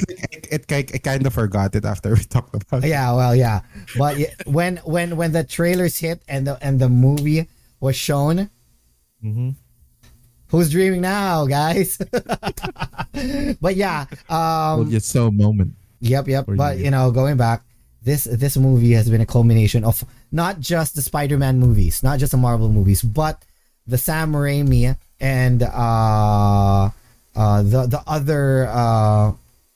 I kind of forgot it after we talked about it. yeah, well, yeah, but when the trailers hit and the movie was shown, Mhm. who's dreaming now, guys? But yeah, Well, just so moment. Yep. For But you. going back, this movie has been a culmination of not just the Spider-Man movies, not just the Marvel movies, but the Sam Raimi and the other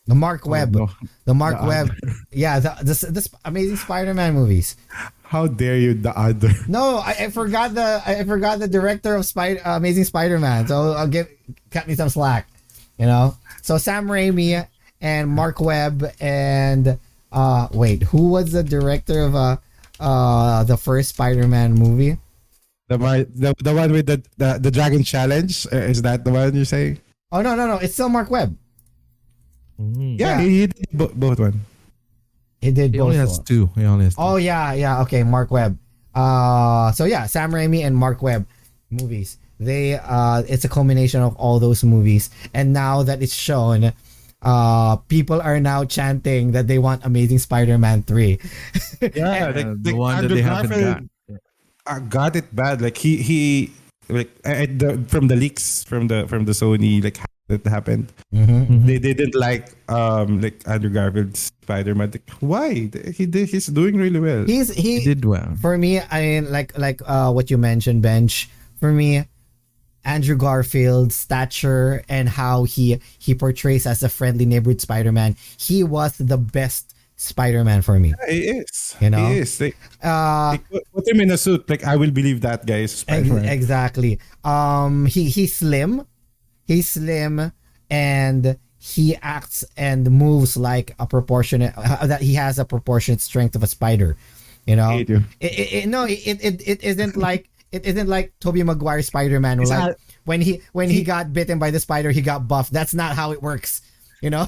the Mark Webb, no. the Mark The Webb, yeah, the Amazing Spider-Man movies. How dare you, the other? No, I forgot the director of Amazing Spider-Man. So cut me some slack, So Sam Raimi and Mark Webb and wait, who was the director of the first Spider-Man movie? The one with the Dragon Challenge, is that the one you're saying? Oh no, it's still Mark Webb. Yeah, Yeah. he did both one. He did He both. only has two. He only has two. Oh yeah, okay, Mark Webb. So yeah, Sam Raimi and Mark Webb movies. They it's a combination of all those movies, and now that it's shown, people are now chanting that they want Amazing Spider-Man 3. Yeah, The one that Andrew they haven't Garfield, got. got it bad. Like he like from the leaks from the Sony, like that happened. Mm-hmm. They didn't like Andrew Garfield's Spider-Man. Like, why? He's doing really well. He He did well. for me, I mean, like what you mentioned, Bench. For me, Andrew Garfield's stature and how he portrays as a friendly neighborhood Spider-Man, he was the best Spider-Man for me. Yeah, he is. You know? He is. Like, Uh, put him in a suit. Like, I will believe that guy is Spider-Man. exactly. He's slim. He's slim, and he acts and moves like a proportionate. That he has a proportionate strength of a spider. I hate you. It isn't like Tobey Maguire Spider-Man. It's Like not- when he got bitten by the spider, he got buffed. That's not how it works. Yeah,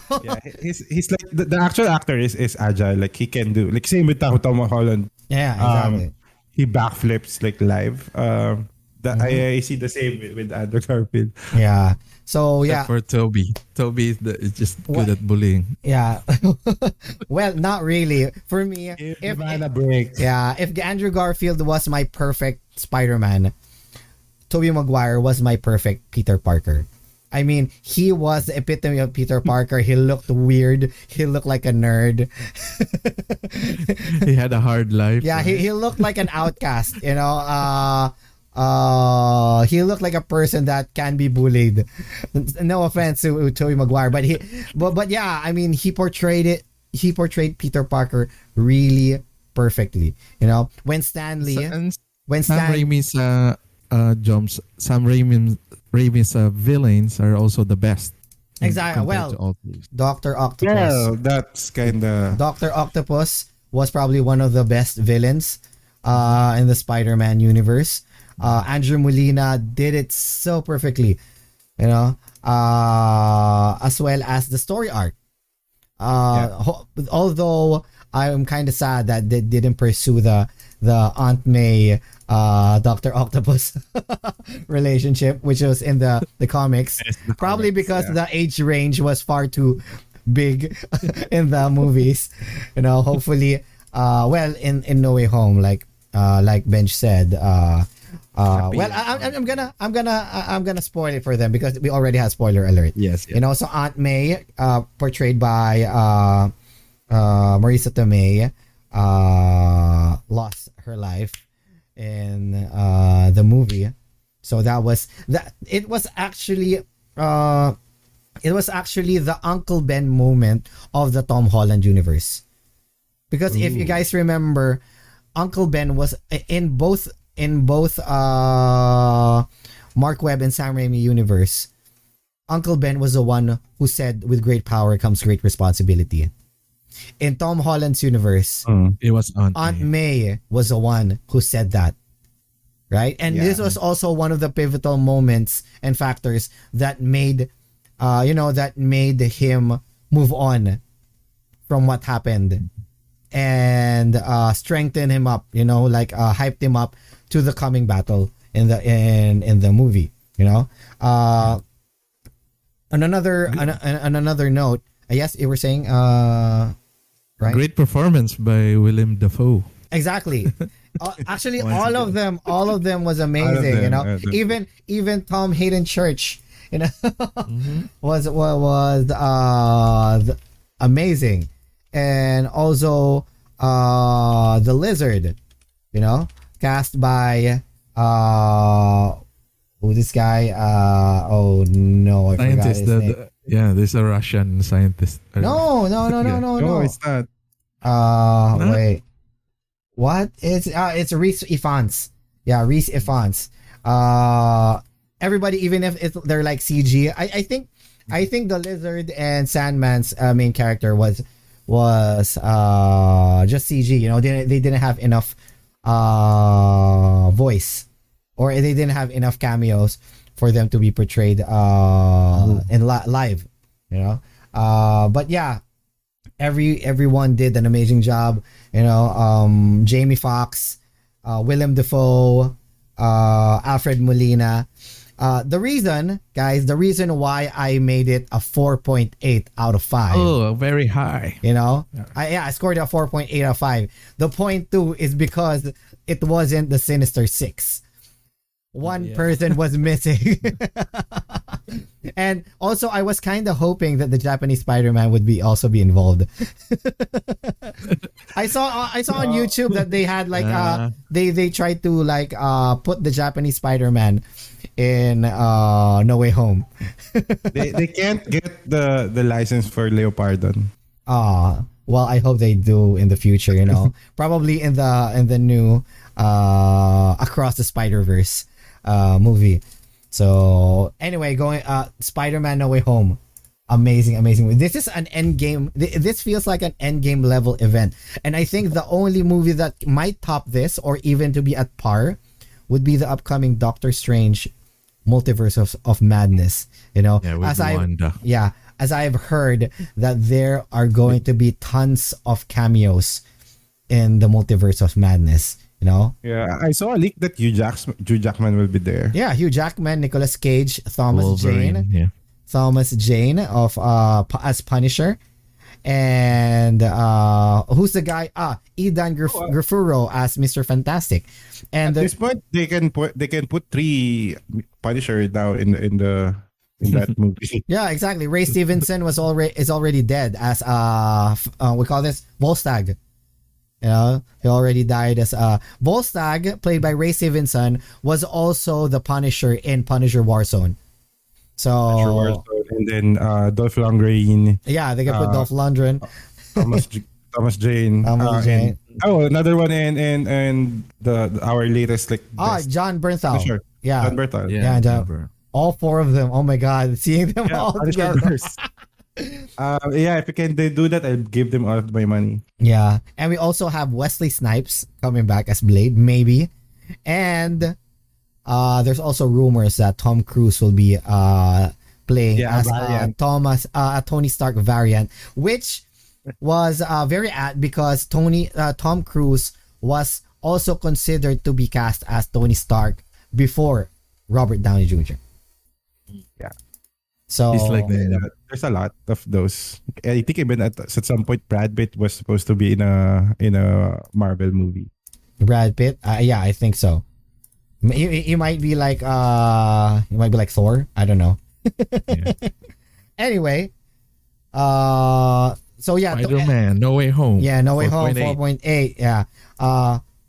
he's like the actual actor is agile. Like, he can do, like, same with Tom Holland. Yeah, exactly. He backflips like live. I see the same with Andrew Garfield. Yeah. So yeah. Except for Toby. Toby is just good at bullying. Yeah. Well, not really. For me, Give man a break. if Andrew Garfield was my perfect Spider-Man, Tobey Maguire was my perfect Peter Parker. I mean, he was the epitome of Peter Parker. He looked weird. He looked like a nerd. He had a hard life. Yeah, he looked like an outcast, he looked like a person that can be bullied. No offense to Tobey Maguire, but yeah, I mean, he portrayed Peter Parker really perfectly. When Stanley, And when Sam Stan, Raimi's Sam Raimi's villains are also the best. Exactly. compared Well, to all these. Dr. Octopus. Well, that's kind of. Dr. Octopus was probably one of the best villains in the Spider-Man universe. Andrew Molina did it so perfectly, as well as the story arc. Although I'm kind of sad that they didn't pursue the Aunt May Dr. Octopus relationship, which was in the comics. Probably because the age range was far too big in the movies. Hopefully, in No Way Home, like Benj said, I'm gonna spoil it for them because we already have spoiler alert. Yes. So Aunt May, portrayed by Marisa Tomei, lost her life in the movie. So that was that. It was actually the Uncle Ben moment of the Tom Holland universe. Because if you guys remember, Uncle Ben was in both Mark Webb and Sam Raimi universe. Uncle Ben was the one who said, "With great power comes great responsibility." In Tom Holland's universe, It was Aunt May was the one who said that. Right? And this was also one of the pivotal moments and factors that made him move on from what happened and strengthen him up, hyped him up to the coming battle in the movie, On another note, yes, you were saying, right? Great performance by Willem Dafoe. Exactly. Actually, Once all of them was amazing. Even Tom Hayden Church, was amazing. and also the Lizard, cast by who this guy? Oh no, I forgot Scientist. his name. There's a Russian scientist. No. No, it's not. Wait. What? It's Reese Ifans. Yeah, Reese Ifans. Everybody, even if they're like CG, I think the Lizard and Sandman's main character was just CG. They didn't have enough voice, or they didn't have enough cameos for them to be portrayed in live. But yeah, everyone did an amazing job. Jamie Foxx, Willem Dafoe, Alfred Molina. The reason why I made it a 4.8 out of 5. Oh, very high. I scored a 4.8 out of 5. The point 2 is because it wasn't the Sinister Six. One person was missing. And also, I was kind of hoping that the Japanese Spider-Man would also be involved. I saw on YouTube that they had they tried to put the Japanese Spider-Man in No Way Home. They can't get the license for Leopardon. Well, I hope they do in the future. Probably in the new Across the Spider-Verse movie. So anyway, going Spider-Man No Way Home, amazing. This is an end game. This feels like an end game level event, and I think the only movie that might top this, or even to be at par, would be the upcoming Doctor Strange Multiverse of Madness. With Wanda. As I've heard that there are going to be tons of cameos in the Multiverse of Madness. Yeah, I saw a leak that Hugh Jackman will be there. Yeah, Hugh Jackman, Nicolas Cage, Thomas Wolverine, Jane. Thomas Jane of as Punisher. And who's the guy? Idan Grifuro as Mr. Fantastic. And at this point, they can put 3 Punisher now in that movie. Yeah, exactly. Ray Stevenson is already dead as we call this Volstagg. He already died as Volstagg, played by Ray Stevenson, was also the Punisher in Punisher Warzone. So and then Dolph Lundgren. Yeah, they can put Dolph Lundgren, Thomas Jane. Jane. Another one and our latest best. John Bernthal. Punisher. Yeah, John Bernthal. Yeah, all 4 of them. Oh my God, seeing them all Punisher together. verse. If you can do that, I'll give them all of my money. Yeah, and we also have Wesley Snipes coming back as Blade, maybe, and there's also rumors that Tom Cruise will be playing as Tony Stark variant, which was very apt because Tom Cruise was also considered to be cast as Tony Stark before Robert Downey Jr. Yeah. So He's like there's a lot of those. I think even at some point Brad Pitt was supposed to be in a Marvel movie. Brad Pitt, yeah, I think so. He might be like Thor. I don't know. Yeah. Anyway, so yeah, Spider-Man, No Way Home. Yeah, No Way Home, 4.8. Yeah.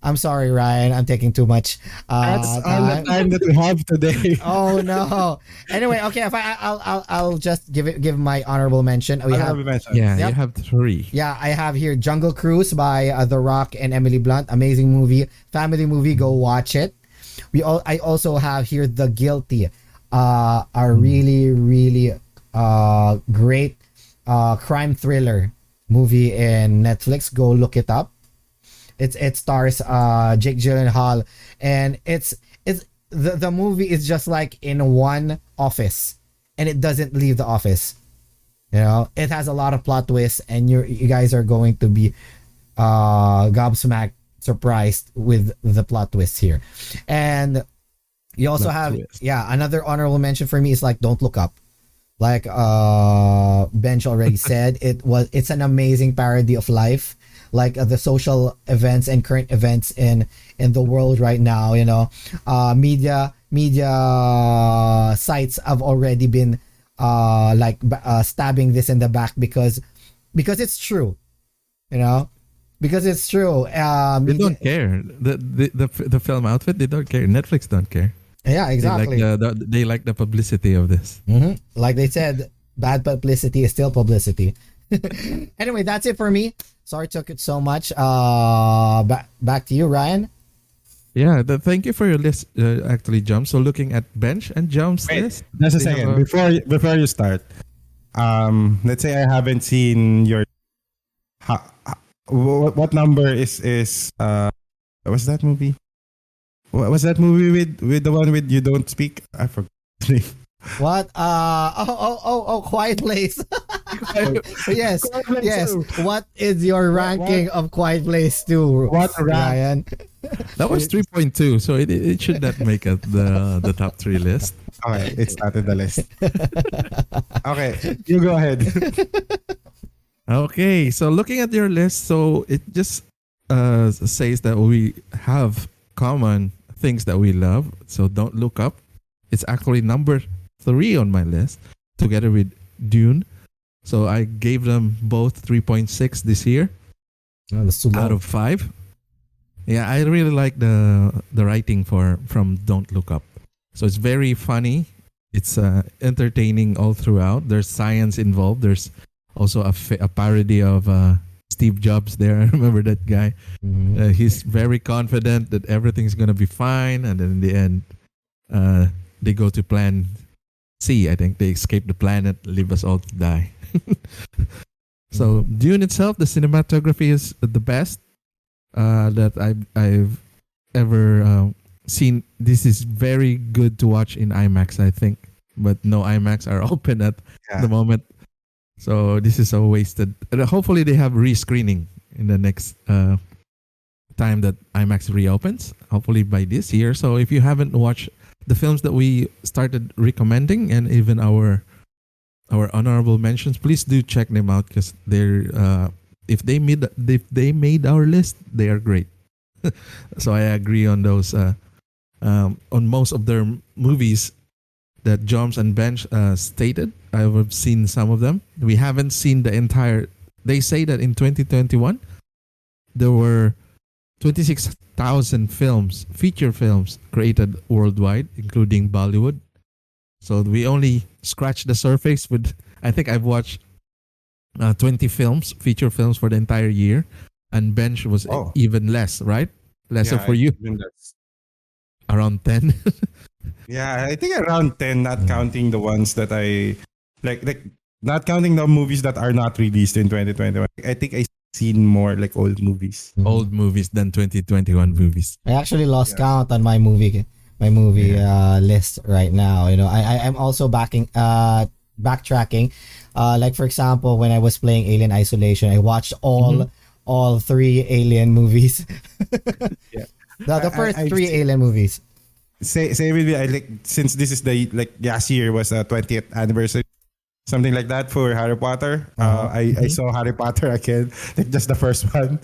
I'm sorry, Ryan. I'm taking too much. That's all the time that we have today. Oh no. Anyway, okay. If I'll just give my honorable mention. You have 3. Yeah, I have here Jungle Cruise by The Rock and Emily Blunt. Amazing movie, family movie. Go watch it. I also have here The Guilty, a really great crime thriller movie in Netflix. Go look it up. It stars Jake Gyllenhaal, and it's the movie is just like in one office, and it doesn't leave the office. It has a lot of plot twists, and you guys are going to be gobsmacked, surprised with the plot twists here. And you also have another honorable mention for me is Don't Look Up. Like Bench already said, it's an amazing parody of life, like the social events and current events in the world right now. Media sites have already been stabbing this in the back because it's true. You know, because it's true. They don't care. The film outfit, they don't care. Netflix don't care. Yeah, exactly. They like the publicity of this. Like they said, bad publicity is still publicity. Anyway, that's it for me. Sorry took it so much. Back to you, Ryan. Yeah, thank you for your list. Actually, Jump. So looking at Bench and Jump's Wait, list. just a they second. have Before you start, let's say I haven't seen your. What number is what's that movie? What was that movie with the one with You Don't Speak? I forgot the name. What? Quiet Place. Yes, yes. What is your ranking of Quiet Place 2, What Ryan? That was 3.2, so it should not make it the top 3 list. Okay, it's not in the list. Okay, you go ahead. Okay, so looking at your list, so it just says that we have common things that we love. So Don't Look Up. It's actually number 3 on my list, together with Dune. So I gave them both 3.6 this year out of 5. Yeah, I really like the writing from Don't Look Up. So it's very funny. It's entertaining all throughout. There's science involved. There's also a parody of Steve Jobs there. I remember that guy. He's very confident that everything's gonna be fine, and then in the end, they go to plan C. I think they escape the planet, leave us all to die. So Dune itself, the cinematography is the best that I've ever seen. This is very good to watch in IMAX, I think, but no IMAX are open at the moment. So this is so wasted. Hopefully they have rescreening in the next time that IMAX reopens. Hopefully by this year. So if you haven't watched the films that we started recommending and even our honorable mentions, please do check them out because they're if they made our list, they are great. So I agree on those on most of their movies that Joms and Bench stated. I've seen some of them. We haven't seen the entire. They say that in 2021 there were 26,000 films, feature films created worldwide, including Bollywood. So we only scratched the surface with. I think I've watched 20 films, feature films for the entire year, and Bench was even less, right? Lesser for you. Around 10. Yeah, I think around 10, not counting the ones that I like not counting the movies that are not released in 2021. I think I seen more like old movies. Old movies than 2021 movies. I actually lost count on my movie list right now. You know, I'm also backtracking. Like for example, when I was playing Alien Isolation, I watched all 3 Alien movies. The first 3 Alien movies. Say with me, I like since this is the last year was the 20th anniversary, something like that for Harry Potter. I saw Harry Potter again, like just the first one.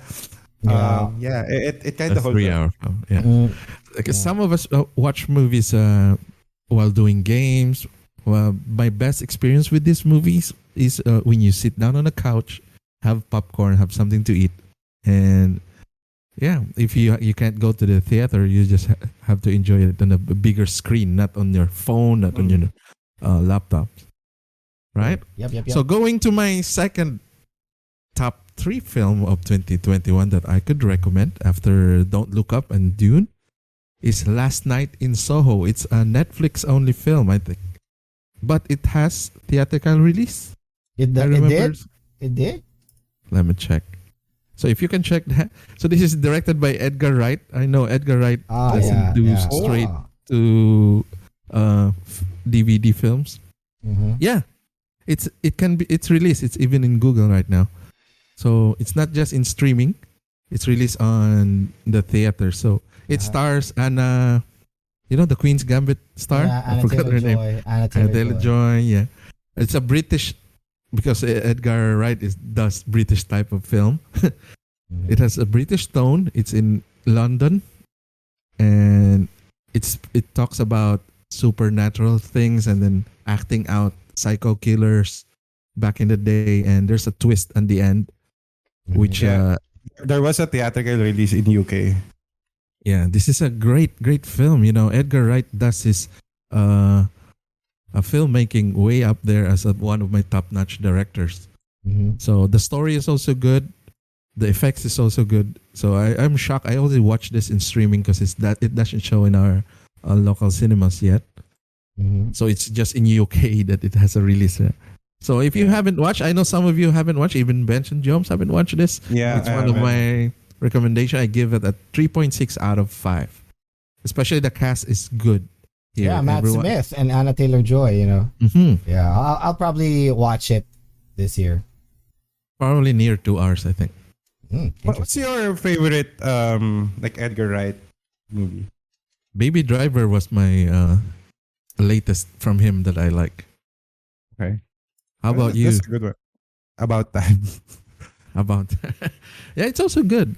It kind of 3 hour film. Yeah, some of us watch movies while doing games. Well, my best experience with these movies is when you sit down on a couch, have popcorn, have something to eat, and if you can't go to the theater, you just have to enjoy it on a bigger screen, not on your phone, not on your laptop. Right? Yep. So going to my second top 3 film of 2021 that I could recommend after Don't Look Up and Dune is Last Night in Soho. It's a Netflix only film, I think, but it has theatrical release. It did. Let me check. So if you can check that. So this is directed by Edgar Wright. I know Edgar Wright doesn't do straight to DVD films. Yeah, it's released. It's even in Google right now. So it's not just in streaming. It's released on the theater. So it stars Anna, the Queen's Gambit star. I forgot her name. Anna Taylor-Joy. Yeah, it's a British. Because Edgar Wright does British type of film. It has a British tone. It's in London, and it talks about supernatural things and then acting out psycho killers back in the day. And there's a twist at the end. which Yeah. There was a theatrical release in UK. yeah, this is a great film. You know, Edgar Wright does his a filmmaking way up there as one of my top-notch directors. So the story is also good. The effects is also good. So I'm shocked. I only watched this in streaming because it doesn't show in our local cinemas yet. So it's just in UK that it has a release there. So if you haven't watched, I know some of you haven't watched. Even Bench and Jones haven't watched this. Yeah, It's I one of haven't. my recommendation. I give it a 3.6 out of 5. Especially the cast is good. Here. Yeah, Matt Everyone- Smith and Anna Taylor-Joy. You know. Mhm. Yeah, I'll probably watch it this year. Probably near 2 hours, I think. What's your favorite like Edgar Wright movie? Baby Driver was my latest from him that I like. Okay. How about you? That's a good one. About Time. About yeah, it's also good.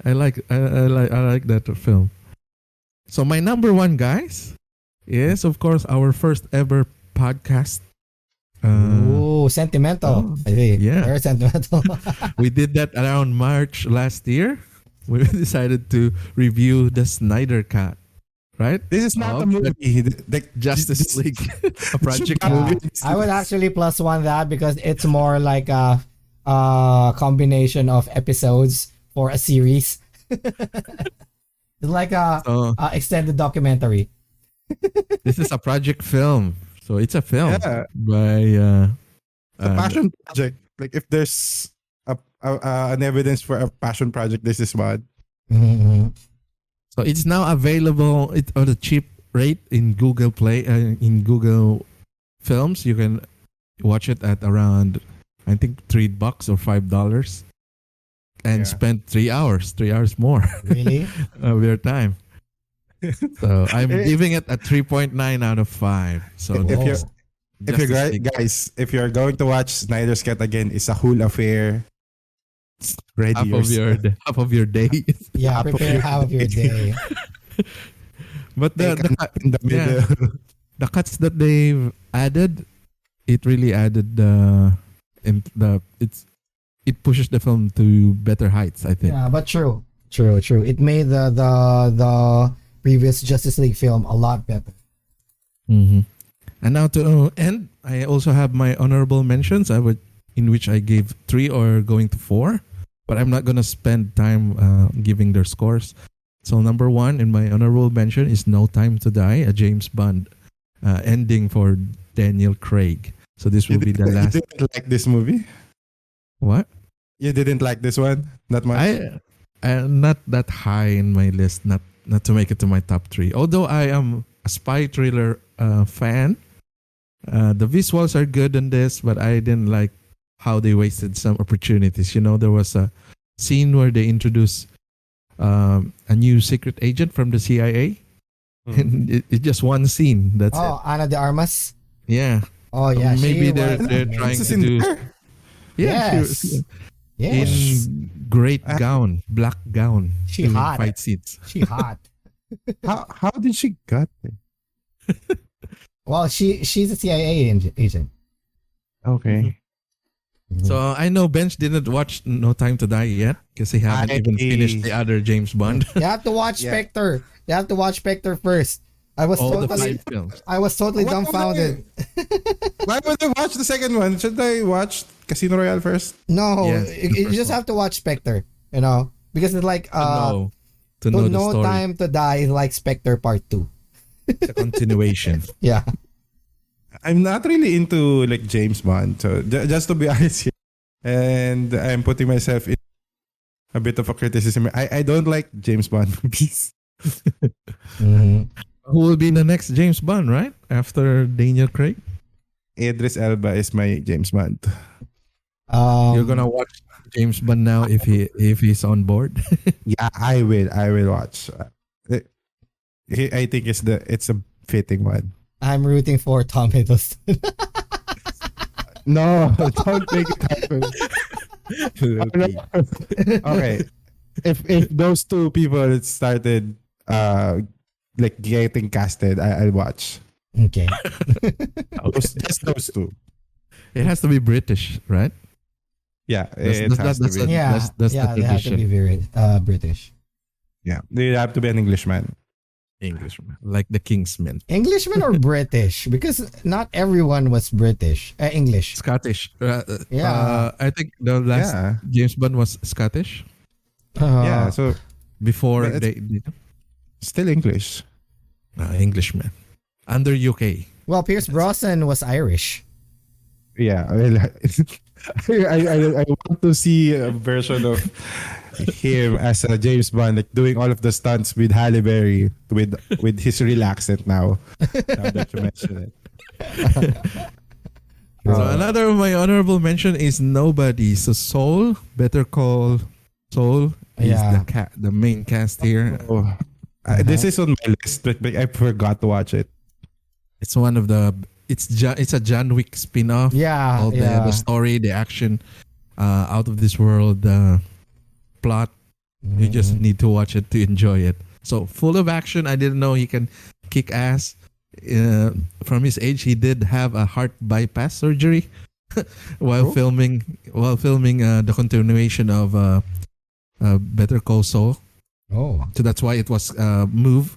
I like that film. So my number one, guys, is of course our first ever podcast. Ooh, sentimental. I see. yeah. Very sentimental. We did that around March last year. We decided to review the Snyder Cut, right? This is not Of a movie. Like Justice League, a project Yeah. movie. I would actually plus one that because it's more like a combination of episodes for a series. It's like a extended documentary. This is a project film, so it's a film Yeah. by a passion project. Like if there's an evidence for a passion project, this is one. So it's now available on a cheap rate in Google Play, in Google Films. You can watch it at around, I think, $3 or $5, and Yeah. spend 3 hours more Really? of your time. So I'm giving it a 3.9 out of 5. So If you're Justice if you're League. guys, if you're going to watch Snyder's Cut again, it's a whole affair. Ready half of your day. Yeah, prepare half of your day. But the in the yeah. middle. the cuts that they've added, it really added it pushes the film to better heights, I think. Yeah, but true. It made the previous Justice League film a lot better. Mm-hmm. And now to end, I also have my honorable mentions. In which I gave 3 or going to 4, but I'm not gonna spend time giving their scores. So number 1 in my honorable mention is No Time to Die, a James Bond ending for Daniel Craig. So this will be the last. You didn't like this movie? What? You didn't like this one? Not much? I not that high in my list. Not to make it to my top 3. Although I am a spy thriller fan. The visuals are good in this, but I didn't like how they wasted some opportunities. You know, there was a scene where they introduced a new secret agent from the CIA, and it's just one scene. That's it. Ana de Armas. Yeah. Oh yeah, Maybe she they're was trying This is to in do. there? Yeah, Yes. she Yes. in great gown, black gown. She doing hot. fight scenes. She hot. How did she got it? Well, she's a CIA agent. Okay. So I know Bench didn't watch No Time to Die yet because he haven't even finished the other James Bond. You have to watch Yeah. Spectre. You have to watch Spectre first. I was All the totally 5 films. What dumbfounded. Why would I watch the second one? Should I watch Casino Royale first? No, Yes, you just have to watch Spectre. You know, because it's like To to know the No story. Time to Die is like Spectre Part 2. The continuation. Yeah. I'm not really into like James Bond. So just to be honest here, and I'm putting myself in a bit of a criticism. I don't like James Bond movies. Mhm. Who will be the next James Bond, right? After Daniel Craig? Idris Elba is my James Bond. You're gonna watch James Bond now if he's on board. Yeah, I will. I will watch. I think it's a fitting one. I'm rooting for Tom Hiddleston. No, don't make it happen. Okay. If those two people started like getting casted, I'll watch. Okay. Just those two. It has to be British, right? Yeah, That's, it that's, has that's, to be. Yeah, that's yeah, the they have to be tradition. very British. Yeah, they have to be an Englishman. Englishman, like the Kingsman. Englishman or British? Because not everyone was British. English. Scottish. Yeah. I think the last Yeah, James Bond was Scottish yeah. Uh, So before it's they still English. Englishman under UK. well, Pierce Brosnan was Irish. Yeah, well, I want to see a version of him as a James Bond, like doing all of the stunts with Halle Berry with his real accent now. Now that you mention it. So another of my honorable mention is Nobody. So Soul, Better Call Soul is Yeah. the main cast here. Oh, this is on my list, but I forgot to watch it. It's one of the it's a John Wick spin-off. Yeah, All yeah. the story, the action, out of this world plot. You just need to watch it to enjoy it. So full of action. I didn't know he can kick ass. From his age, he did have a heart bypass surgery while filming the continuation of Better Call Saul. Oh. So that's why it was moved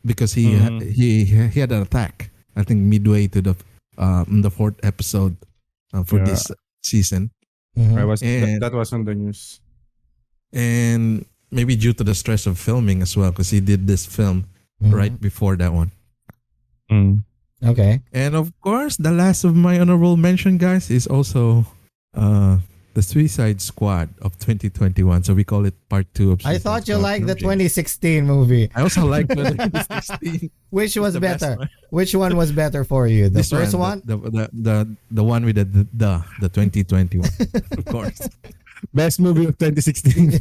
because he had an attack. I think midway to the fourth episode for Yeah. this season, Mhm. That was on the news. and maybe due to the stress of filming as well, because he did this film Mhm. right before that one. Mm. Okay. And of course, the last of my honorable mention, guys, is also the Suicide Squad of 2021. So we call it part 2 of I Suicide thought you Squad liked the from James. 2016 movie. I also like the 2016. Which was The best better? one. Which one was better for you? The This first one? the one with the 2021, of course. Best movie of 2016.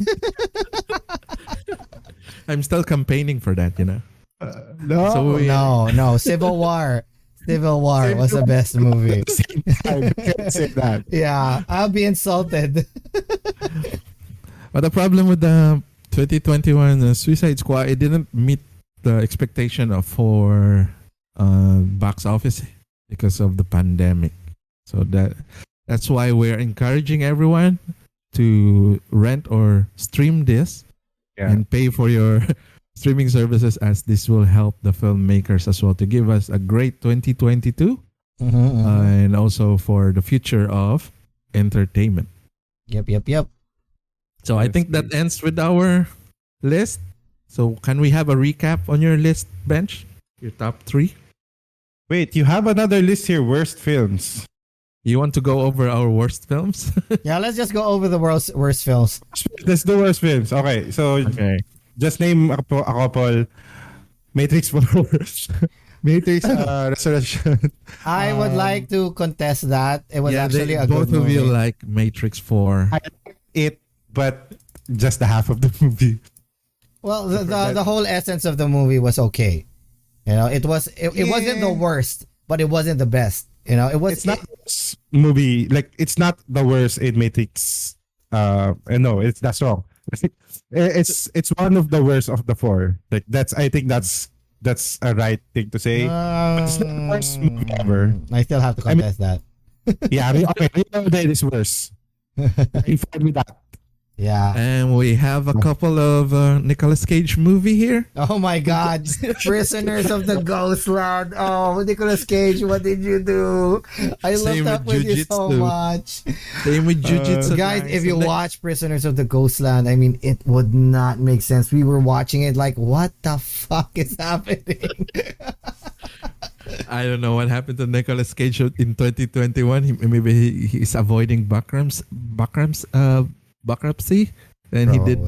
I'm still campaigning for that, you know. No. So we, No. Civil War. Civil War was the best movie. Same time. I can't say that. Yeah, I'll be insulted. But the problem with the 2021 Suicide Squad, it didn't meet the expectation of for box office because of the pandemic. So that's why we're encouraging everyone to rent or stream this Yeah. and pay for your streaming services, as this will help the filmmakers as well to give us a great 2022 and also for the future of entertainment. Yep. So I think that ends with our list. So can we have a recap on your list, Bench? Your top 3? Wait, you have another list here. Worst films. You want to go over our worst films? Yeah, let's just go over the worst films. Let's do worst films. Okay, so Okay. just name a couple. Matrix 4. Matrix Resurrection. I would like to contest that. It was actually a both good of movie. you like Matrix 4. I like it, but just the half of the movie. Well, the whole essence of the movie was okay. You know, it wasn't the worst, but it wasn't the best. You know, it was It's not the worst movie. Like, it's not the worst in Matrix. No, that's wrong. It's one of the worst of the 4. Like, I think that's a right thing to say. It's not the worst movie ever. I still have to contest that. Yeah, okay, I know that it's worse. I'm fine with that. Yeah. And we have a couple of Nicolas Cage movie here. Oh my God! Prisoners of the Ghostland. Oh, Nicolas Cage, what did you do? I Same looked up with with you so Jiu-Jitsu. much. Same with Jiu-Jitsu. Guys, if you So watch Prisoners of the Ghostland, I mean, it would not make sense. We were watching it like, what the fuck is happening? I don't know what happened to Nicolas Cage in 2021. He's avoiding bankruptcy, and he did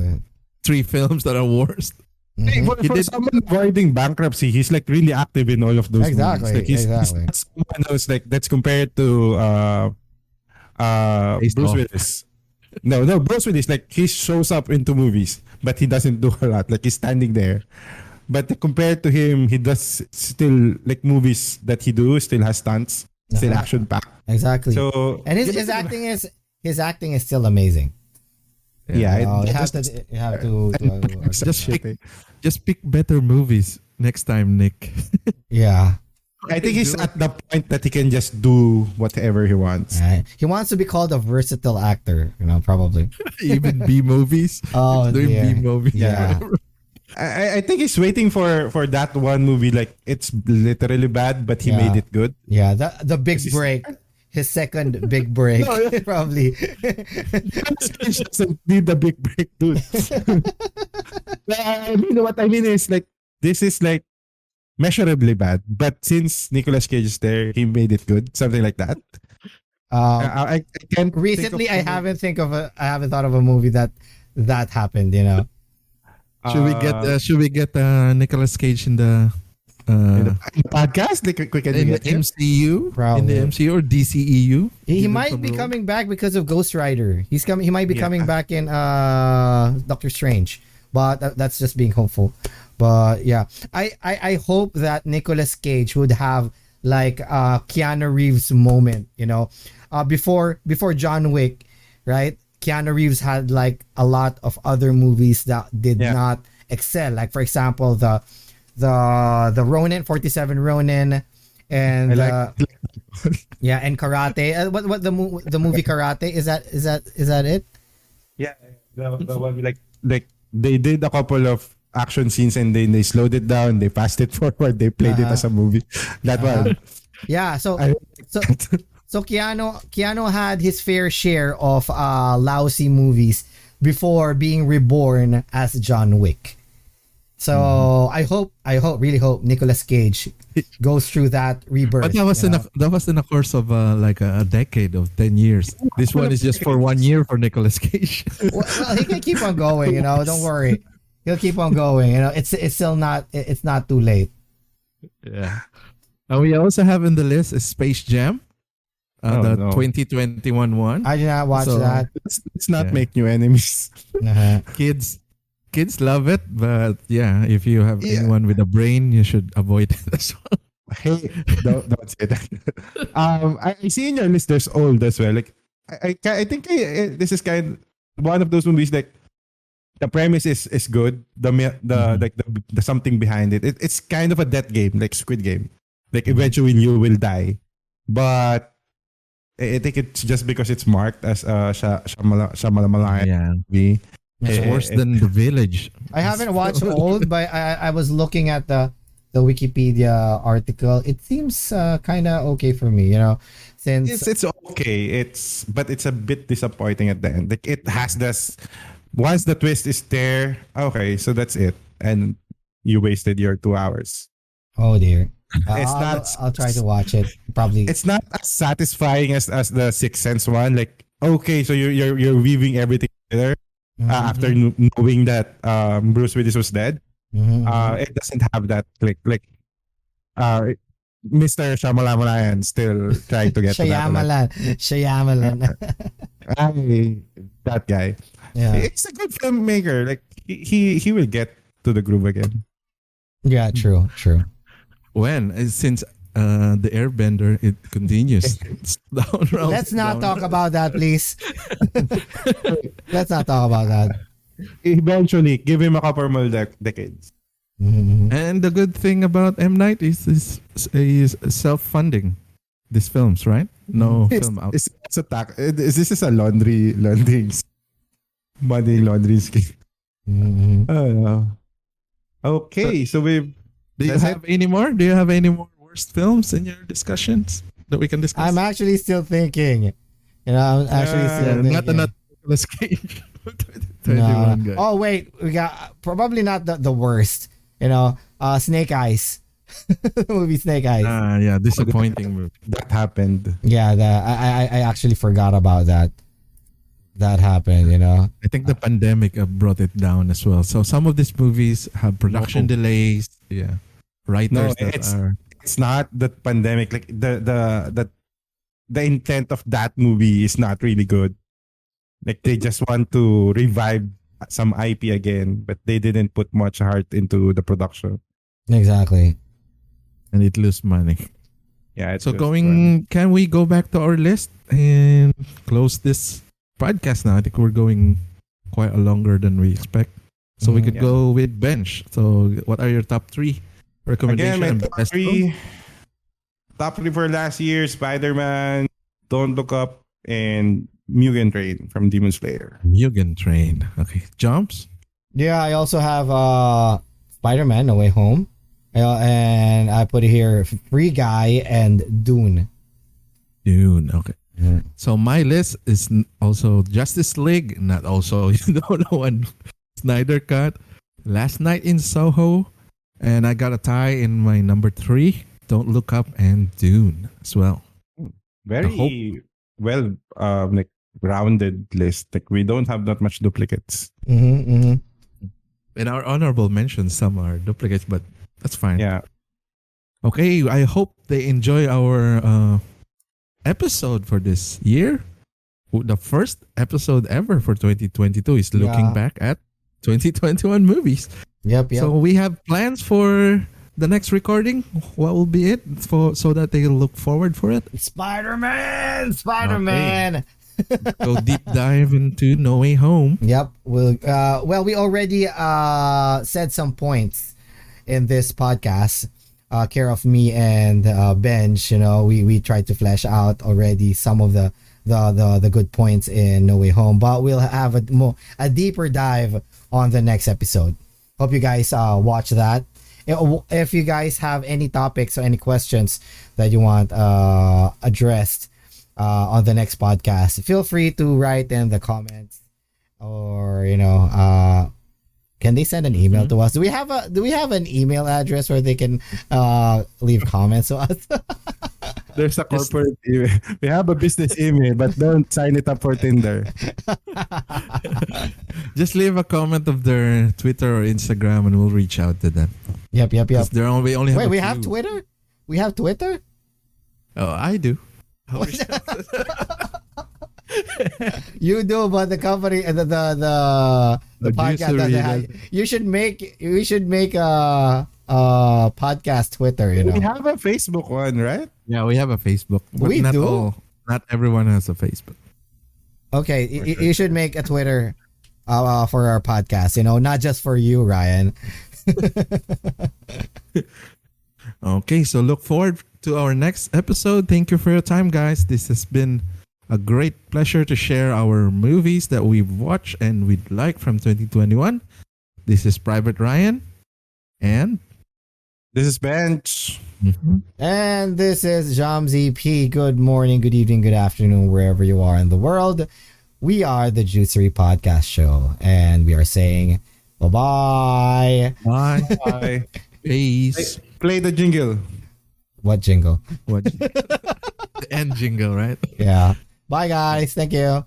3 films that are worst. Hey, for did- someone avoiding bankruptcy, he's like really active in all of those Exactly, movies. Like he's exactly. not someone else like that's compared to Face Bruce off. Willis. No, Bruce Willis, like he shows up into movies, but he doesn't do a lot. Like he's standing there. But compared to him, he does still like movies that he do still has stunts, still action packed. Exactly. So And his acting is still amazing. yeah, You have to Just pick better movies next time, Nick. yeah. I think he's at the point that he can just do whatever he wants. He wants to be called a versatile actor, probably. Even B movies. Oh, Doing dear. B movies. Yeah. I think he's waiting for that one movie. Like, it's literally bad, but he Yeah. made it good. Yeah, the big break. His second big break, probably. He doesn't need the big break, dude. I mean, what I mean is, like, this is like measurably bad, but since Nicolas Cage is there, he made it good. Something like that. I can't. Recently, think I haven't thought of a movie that happened. Should we get Nicolas Cage in the podcast. Like, we can in the get him. MCU? Probably. In the MCU or DCEU? He Even might from be Rome? coming back because of Ghost Rider. He might be Yeah. coming back in Doctor Strange, but that's just being hopeful. But yeah, I hope that Nicolas Cage would have like Keanu Reeves moment. Before John Wick, right? Keanu Reeves had like a lot of other movies that did Yeah. not excel. Like for example, the Ronin, 47 Ronin, and I like. and Karate. What the movie Karate is that it? Yeah, the one like they did a couple of action scenes and then they slowed it down, they fast it forward, they played it as a movie. That one. Yeah, so I- so Keanu had his fair share of lousy movies before being reborn as John Wick. So I really hope Nicolas Cage goes through that rebirth. But that was in a course of like a decade of 10 years. This one is just for 1 year for Nicolas Cage. well, he can keep on going. Don't worry, he'll keep on going. It's still not too late. Yeah. And we also have in the list is Space Jam, the 2021 one. I did not watch So- that. Let's not Yeah. make new enemies. Uh-huh. Kids love it, but yeah, if you have Yeah. anyone with a brain, you should avoid it as well. Hey, don't say that. I see in your list there's old as well. Like, I think this is kind of one of those movies. Like, the premise is good. The something behind it. It's kind of a death game, like Squid Game. Like, eventually you will die, but I think it's just because it's marked as a Shyamalan Yeah. movie. It's Eh, worse than The Village. I haven't watched Old, but I was looking at the Wikipedia article. It seems kind of okay for me, since It's okay. But it's a bit disappointing at the end. Like, it has this. Once the twist is there, okay, so that's it, and you wasted your 2 hours. oh dear. It's I'll try to watch it. Probably. It's not as satisfying as the Sixth Sense one. Like, okay, so you're weaving everything together after knowing that Bruce Willis was dead. Mhm. It doesn't have that click. Like, Mr. Shyamalan still trying to get to that. Shyamalan. That guy. Yeah. It's a good filmmaker. Like, he will get to the groove again. Yeah. True. When? Since the Airbender, it continues. It's down, round, Let's not down. talk about that, please. Let's not talk about that. Eventually, give him a couple more decades. Mhm. And the good thing about M. Night is self-funding these films, right? No film out. It's a this is a laundry money laundry scheme. Mhm. Okay, so we've. Do you That's have any more? Do you have any more worst films in your discussions that we can discuss? I'm actually still thinking. I'm actually still thinking. not Nicolas Cage. No. 21 guy. Oh wait, we got probably not the worst. Snake Eyes. The movie Snake Eyes. Yeah, disappointing movie. That happened. Yeah, I actually forgot about that. That happened. I think the pandemic brought it down as well. So some of these movies have production delays. Yeah, writers that are. It's not the pandemic. Like, the intent of that movie is not really good. Like, they just want to revive some IP again, but they didn't put much heart into the production. Exactly. And it lose money. Yeah. It's So just fun. can we go back to our list and close this podcast now? I think we're going quite a longer than we expect. So we could Yeah. go with Bench. So what are your top 3 Again, recommendations? my and top best three. top 3 for last year: Spider-Man, Don't Look Up, and Mugen Train from Demon Slayer. Mugen Train. Okay. Jumps? Yeah, I also have Spider-Man: No Way Home, and I put it here Free Guy and Dune. Dune. Okay. So my list is also Justice League, not also, one Snyder Cut, Last Night in Soho, and I got a tie in my number 3, Don't Look Up, and Dune as well. Very well like rounded list. Like we don't have that much duplicates. In our honorable mentions, some are duplicates, but that's fine. Yeah. Okay, I hope they enjoy our episode for this year. The first episode ever for 2022 is looking back at 2021 movies. Yep. So we have plans for the next recording. What will be it so that they look forward for it? Spider-Man. Go deep dive into No Way Home. Yep. Well, we already said some points in this podcast. Care of me and Benj. We tried to flesh out already some of the good points in No Way Home, but we'll have a deeper dive on the next episode. Hope you guys watch that. If you guys have any topics or any questions that you want addressed on the next podcast, feel free to write in the comments, or can they send an email to us? Do we have an email address where they can leave comments to us? There's a corporate email. We have a business email, but don't sign it up for Tinder. Just leave a comment of their Twitter or Instagram, and we'll reach out to them. Yep. We only have Wait, a we few. have Twitter? We have Twitter? Oh, I do. You do, but the company, the podcast doesn't have. We should make a podcast Twitter. We have a Facebook one, right? Yeah, we have a Facebook. But We do? Not everyone has a Facebook. Okay, you should make a Twitter for our podcast. Not just for you, Ryan. Okay, so look forward to our next episode. Thank you for your time, guys. This has been a great pleasure to share our movies that we've watched and we'd like from 2021. This is Private Ryan. And this is Bench. And this is Jamzi P. Good morning, good evening, good afternoon, wherever you are in the world. We are the Juicery Podcast Show, and we are saying bye-bye. Bye. Bye. Peace. Play the jingle. What jingle? What? The end jingle, right? Yeah. Bye, guys. Thank you.